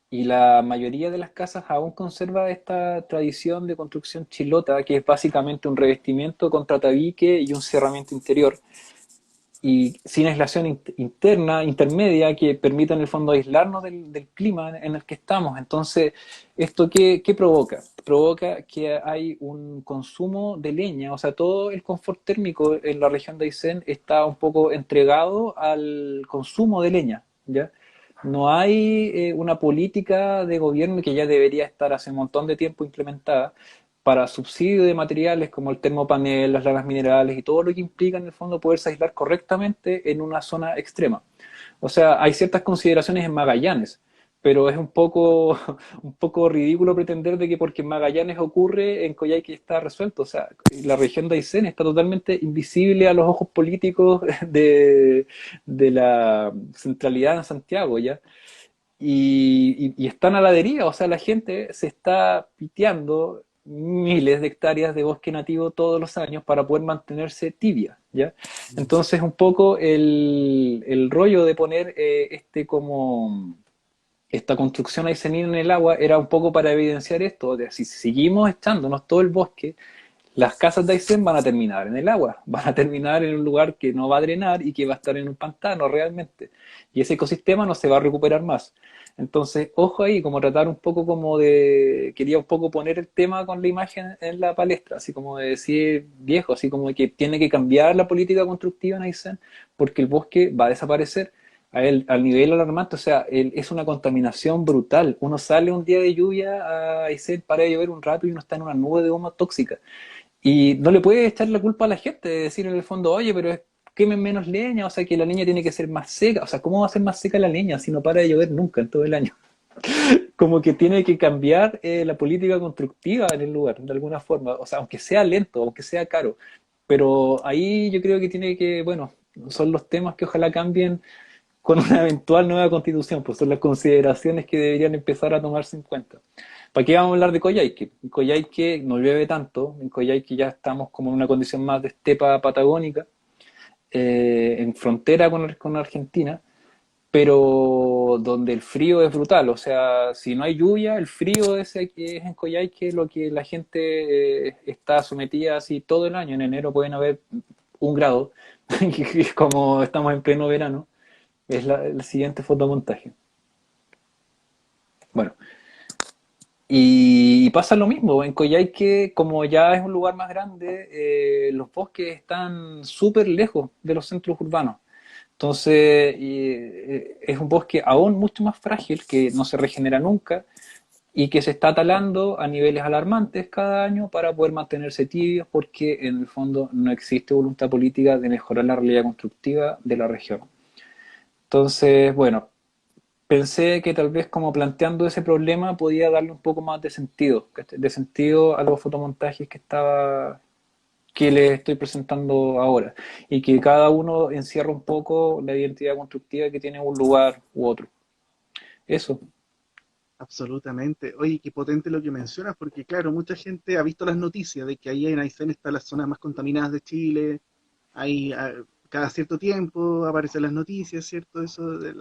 y la mayoría de las casas aún conserva esta tradición de construcción chilota, que es básicamente un revestimiento contra tabique y un cerramiento interior, y sin aislación interna, intermedia, que permita en el fondo aislarnos del clima en el que estamos. Entonces, ¿esto qué provoca? Provoca que hay un consumo de leña, o sea, todo el confort térmico en la región de Aysén está un poco entregado al consumo de leña, ¿ya? No hay una política de gobierno que ya debería estar hace un montón de tiempo implementada para subsidio de materiales como el termopanel, las lagas minerales y todo lo que implica en el fondo poderse aislar correctamente en una zona extrema. O sea, hay ciertas consideraciones en Magallanes, pero es un poco, un poco ridículo pretender de que porque en Magallanes ocurre, en Coyhaique está resuelto. O sea, la región de Aysén está totalmente invisible a los ojos políticos de la centralidad en Santiago, ¿ya? Y están a la deriva, o sea, la gente se está piteando miles de hectáreas de bosque nativo todos los años para poder mantenerse tibia, ¿ya? Entonces, un poco el rollo de poner como esta construcción aicenina en el agua era un poco para evidenciar esto, de si seguimos echándonos todo el bosque, las casas de Aysén van a terminar en el agua, van a terminar en un lugar que no va a drenar y que va a estar en un pantano realmente. Y ese ecosistema no se va a recuperar más. Entonces, ojo ahí, como tratar un poco como de, quería un poco poner el tema con la imagen en la palestra, así como de decir, viejo, así como que tiene que cambiar la política constructiva en Aysén, porque el bosque va a desaparecer al nivel alarmante, o sea, es una contaminación brutal. Uno sale un día de lluvia a Aysén, para de llover un rato y uno está en una nube de humo tóxica. Y no le puede echar la culpa a la gente, de decir en el fondo, oye, pero quemen menos leña, o sea que la leña tiene que ser más seca. O sea, ¿cómo va a ser más seca la leña si no para de llover nunca en todo el año? Como que tiene que cambiar la política constructiva en el lugar, de alguna forma. O sea, aunque sea lento, aunque sea caro. Pero ahí yo creo que tiene que, bueno, son los temas que ojalá cambien con una eventual nueva constitución, pues son las consideraciones que deberían empezar a tomarse en cuenta. ¿Para qué vamos a hablar de Coyhaique? En Coyhaique no llueve tanto, en Coyhaique ya estamos como en una condición más de estepa patagónica, en frontera con Argentina, pero donde el frío es brutal, o sea, si no hay lluvia, el frío ese que es en Coyhaique es lo que la gente está sometida así todo el año. En enero pueden haber 1 grado, como estamos en pleno verano, es el siguiente fotomontaje. Bueno, y pasa lo mismo, en Coyhaique, como ya es un lugar más grande, los bosques están súper lejos de los centros urbanos. Entonces, es un bosque aún mucho más frágil, que no se regenera nunca y que se está talando a niveles alarmantes cada año para poder mantenerse tibios, porque en el fondo no existe voluntad política de mejorar la realidad constructiva de la región. Entonces, bueno, pensé que tal vez como planteando ese problema podía darle un poco más de sentido, de sentido a los fotomontajes que les estoy presentando ahora, y que cada uno encierra un poco la identidad constructiva que tiene un lugar u otro. Eso. Absolutamente. Oye, qué potente lo que mencionas, porque claro, mucha gente ha visto las noticias de que ahí en Aysén está la zona más contaminadas de Chile, ahí cada cierto tiempo aparecen las noticias, ¿cierto? Eso de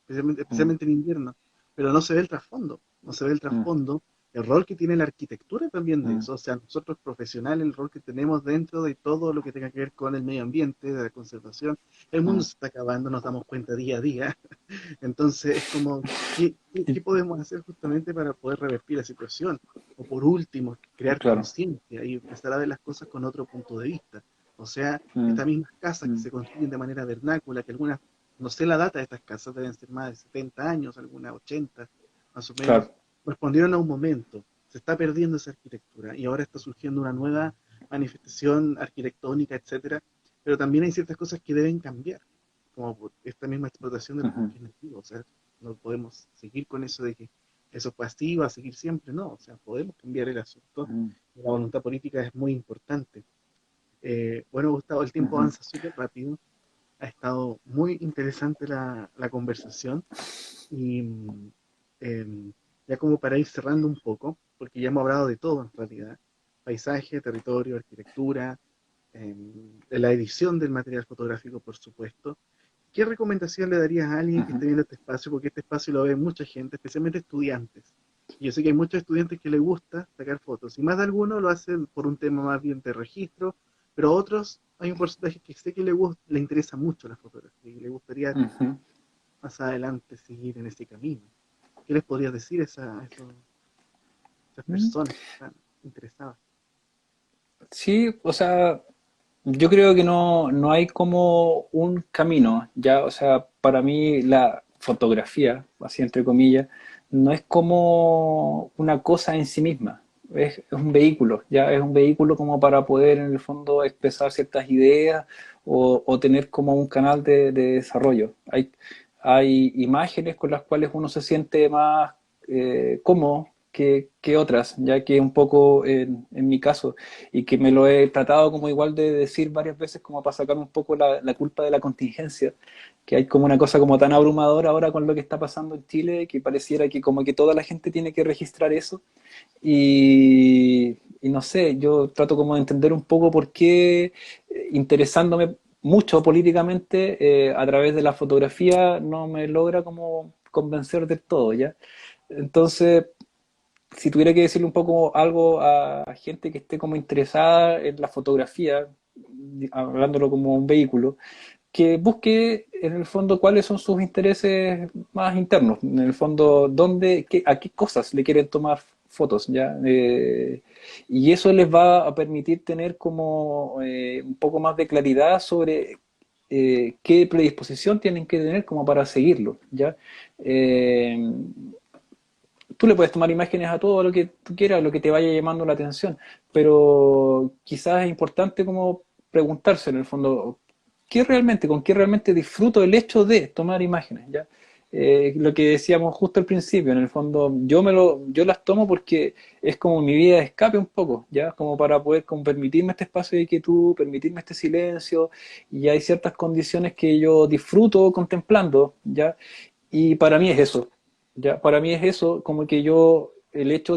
especialmente, Mm, especialmente en invierno, pero no se ve el trasfondo, no se ve el mm, trasfondo, el rol que tiene la arquitectura también de mm, eso, o sea, nosotros profesionales, el rol que tenemos dentro de todo lo que tenga que ver con el medio ambiente, de la conservación, el mundo mm. se está acabando, nos damos cuenta día a día, entonces es como, ¿qué podemos hacer justamente para poder revertir la situación? O por último, crear Claro. conciencia y empezar a ver las cosas con otro punto de vista. O sea, Mm, estas mismas casas que mm, se construyen de manera vernácula, que algunas, no sé la data de estas casas, deben ser más de 70 años, algunas 80, más o menos, claro. respondieron a un momento. Se está perdiendo esa arquitectura y ahora está surgiendo una nueva manifestación arquitectónica, etcétera, pero también hay ciertas cosas que deben cambiar, como por esta misma explotación de los Ujú, bosques nativos. O sea, no podemos seguir con eso de que eso fue así, va a seguir siempre, no, o sea, podemos cambiar el asunto. ujú, La voluntad política es muy importante. Bueno, Gustavo, el tiempo ujú. avanza súper rápido, ha estado muy interesante la conversación y ya como para ir cerrando un poco, porque ya hemos hablado de todo en realidad, paisaje, territorio, arquitectura, de la edición del material fotográfico, por supuesto. ¿Qué recomendación le darías a alguien que Ujú. esté viendo este espacio? Porque este espacio lo ve mucha gente, especialmente estudiantes. Y yo sé que hay muchos estudiantes que les gusta sacar fotos, y más de algunos lo hacen por un tema más bien de registro, pero otros, hay un porcentaje que sé que le interesa mucho la fotografía y le gustaría Ujú. más adelante seguir en ese camino. ¿Qué les podrías decir a esas Mm. personas que están interesadas? Sí, o sea, yo creo que no hay como un camino, ya, o sea, para mí la fotografía, así entre comillas, no es como una cosa en sí misma, es un vehículo, ya es un vehículo como para poder en el fondo expresar ciertas ideas o tener como un canal de desarrollo. hay imágenes con las cuales uno se siente más cómodo que otras, ya que un poco en mi caso, y que me lo he tratado como igual de decir varias veces como para sacar un poco la culpa de la contingencia, que hay como una cosa como tan abrumadora ahora con lo que está pasando en Chile, que pareciera que como que toda la gente tiene que registrar eso, y no sé, yo trato como de entender un poco por qué, interesándome mucho políticamente, a través de la fotografía no me logra como convencer del todo, ¿ya? Entonces, si tuviera que decirle un poco algo a gente que esté como interesada en la fotografía, hablándolo como un vehículo, que busque en el fondo cuáles son sus intereses más internos, en el fondo a qué cosas le quieren tomar fotos, ¿ya? Y eso les va a permitir tener como un poco más de claridad sobre qué predisposición tienen que tener como para seguirlo, ¿ya? Eh, Tú le puedes tomar imágenes a todo lo que tú quieras, lo que te vaya llamando la atención, pero quizás es importante como preguntarse en el fondo, con qué realmente disfruto el hecho de tomar imágenes, ¿ya? Lo que decíamos justo al principio, en el fondo, yo las tomo porque es como mi vida de escape un poco, ¿ya? Como para poder como permitirme este espacio de quietud, permitirme este silencio, y hay ciertas condiciones que yo disfruto contemplando, ¿ya? Y para mí es eso, ¿ya? Para mí es eso, como que el hecho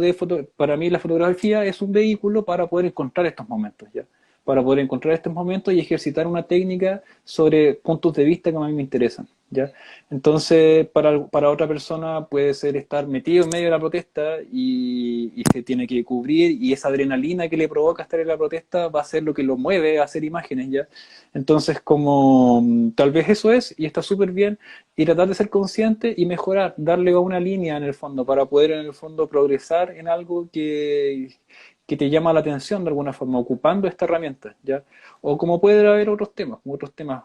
para mí la fotografía es un vehículo para poder encontrar estos momentos, ¿ya? Para poder encontrar estos momentos y ejercitar una técnica sobre puntos de vista que a mí me interesan, ¿ya? Entonces, para otra persona puede ser estar metido en medio de la protesta y se tiene que cubrir, y esa adrenalina que le provoca estar en la protesta va a ser lo que lo mueve a hacer imágenes, ¿ya? Entonces, como tal vez eso es, y está súper bien, y tratar de ser consciente y mejorar, darle una línea en el fondo para poder en el fondo progresar en algo que te llama la atención de alguna forma, ocupando esta herramienta, ¿ya? O como puede haber otros temas,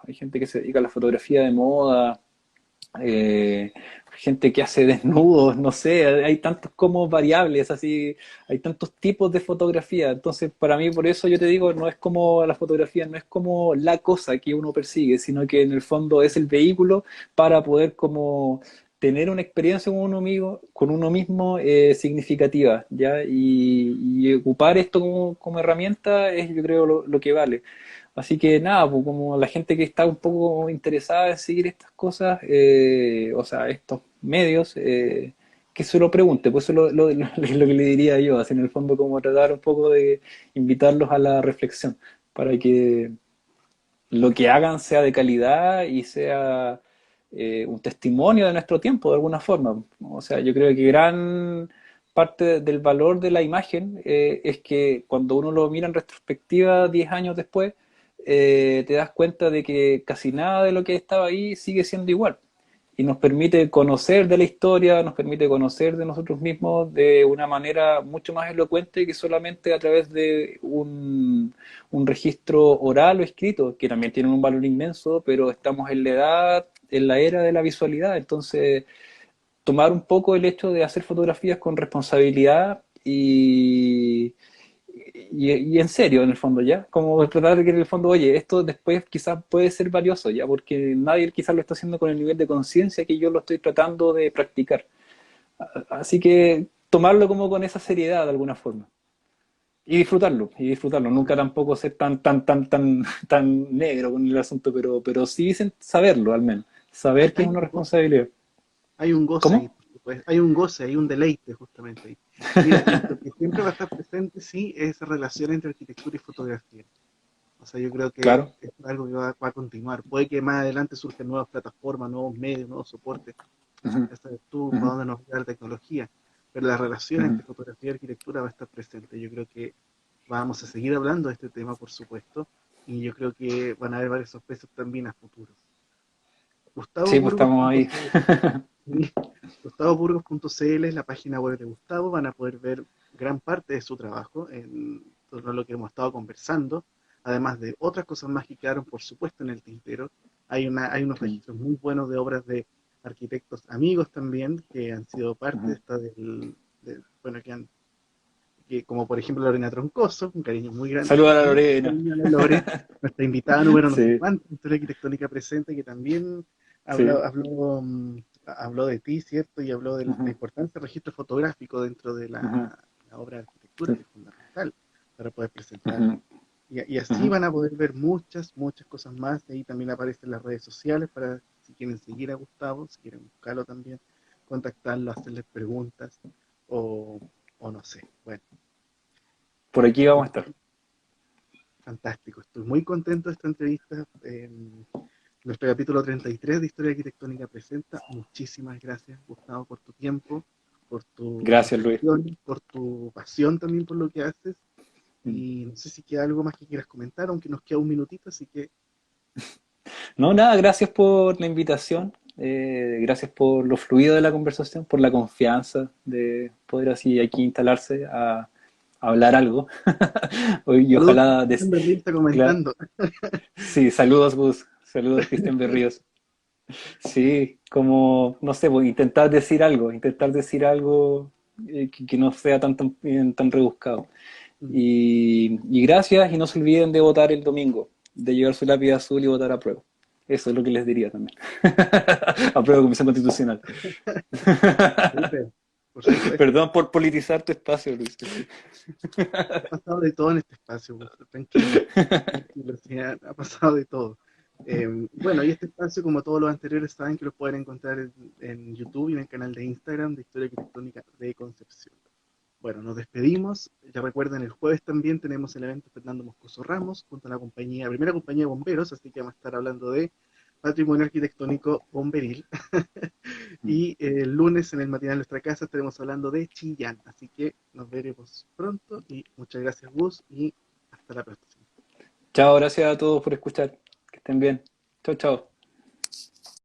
hay gente que se dedica a la fotografía de moda, eh, gente que hace desnudos, no sé, hay tantos como variables, así, hay tantos tipos de fotografía. Entonces, para mí, por eso yo te digo, no es como la fotografía, no es como la cosa que uno persigue, sino que en el fondo es el vehículo para poder como tener una experiencia con uno mismo significativa, ¿ya? Y ocupar esto como herramienta es, yo creo, lo que vale. Así que nada, pues como la gente que está un poco interesada en seguir estas cosas, o sea, estos medios, que se lo pregunte, pues eso es lo que le diría yo, así en el fondo como tratar un poco de invitarlos a la reflexión, para que lo que hagan sea de calidad y sea un testimonio de nuestro tiempo de alguna forma. O sea, yo creo que gran parte del valor de la imagen es que cuando uno lo mira en retrospectiva 10 años después, te das cuenta de que casi nada de lo que estaba ahí sigue siendo igual. Y nos permite conocer de la historia, nos permite conocer de nosotros mismos de una manera mucho más elocuente que solamente a través de un registro oral o escrito, que también tienen un valor inmenso, pero estamos en la era de la visualidad, entonces tomar un poco el hecho de hacer fotografías con responsabilidad y en serio, en el fondo, ¿ya? Como tratar de que en el fondo, oye, esto después quizás puede ser valioso, ¿ya? Porque nadie quizás lo está haciendo con el nivel de conciencia que yo lo estoy tratando de practicar. Así que tomarlo como con esa seriedad de alguna forma. Y disfrutarlo. Nunca tampoco ser tan negro con el asunto, pero sí saberlo al menos. Hay, Saber que es hay una un go- responsabilidad. hay un goce ahí, ¿Cómo? por supuesto. Hay un goce, hay un deleite justamente ahí. Mira, lo que siempre va a estar presente, sí, es esa relación entre arquitectura y fotografía. O sea, yo creo que Claro. es algo que va a continuar. Puede que más adelante surjan nuevas plataformas, nuevos medios, nuevos soportes. Ujú, Ya sabes tú ujú, para dónde nos lleva la tecnología. Pero la relación ujú. entre fotografía y arquitectura va a estar presente. Yo creo que vamos a seguir hablando de este tema, por supuesto. Y yo creo que van a haber varias sorpresas también a futuro. Sí, pues estamos ahí. GustavoBurgos.cl GustavoBurgos.cl es la página web de Gustavo. Van a poder ver gran parte de su trabajo en torno a lo que hemos estado conversando, además de otras cosas más que quedaron, por supuesto, en el tintero. Hay unos Mm, registros muy buenos de obras de arquitectos amigos también, que han sido parte de ujú. esta bueno, que como por ejemplo Lorena Troncoso, un cariño muy grande, Saluda a la mucho Lorena. cariño a la Lore, nuestra invitada número no sé Sí. cuánto, en Historia Arquitectónica Presente, que también Sí. Habló de ti, ¿cierto? Y habló de la Ujú, importancia del registro fotográfico dentro de ujú, la obra de arquitectura, que es fundamental para poder presentarla. ujú, Y así ujú. van a poder ver muchas cosas más. Y ahí también aparecen las redes sociales para si quieren seguir a Gustavo, si quieren buscarlo también, contactarlo, hacerle preguntas o, o no sé. Bueno, Por aquí vamos a estar. Gustavo, fantástico. Estoy muy contento de esta entrevista. Nuestro capítulo 33 de Historia Arquitectónica presenta. Muchísimas gracias, Gustavo, por tu tiempo, por tus Gracias, Luis. reflexiones, por tu pasión también por lo que haces. Mm. Y no sé si queda algo más que quieras comentar, aunque nos queda un minutito, así que No, nada, gracias por la invitación, gracias por lo fluido de la conversación, por la confianza de poder así aquí instalarse a hablar algo. Y saludos, ojalá, Cristian Berlín está comentando. sí, saludos Gus, saludos Cristian Berríos. Sí, como, no sé, pues, intentar decir algo que no sea tan rebuscado. Y gracias, y no se olviden de votar el domingo, de llevar su lápiz azul y votar a prueba. Eso es lo que les diría también. A prueba de Comisión Constitucional. Súper, por supuesto. Perdón por politizar tu espacio, Luis. Ha pasado de todo en este espacio, Gusto, tranquilo, tranquilo, sí, ha pasado de todo. Bueno, y este espacio, como todos los anteriores, saben que los pueden encontrar en YouTube y en el canal de Instagram de Historia Arquitectónica de Concepción. Bueno, nos despedimos. Ya recuerden, el jueves también tenemos el evento Fernando Moscoso Ramos, junto a la compañía, primera compañía de bomberos, así que vamos a estar hablando de patrimonio arquitectónico bomberil. Y el lunes en el matinal de nuestra casa estaremos hablando de Chillán. Así que nos veremos pronto y muchas gracias, Gus, y hasta la próxima. Chao, gracias a todos por escuchar. Que estén bien. Chao, chao.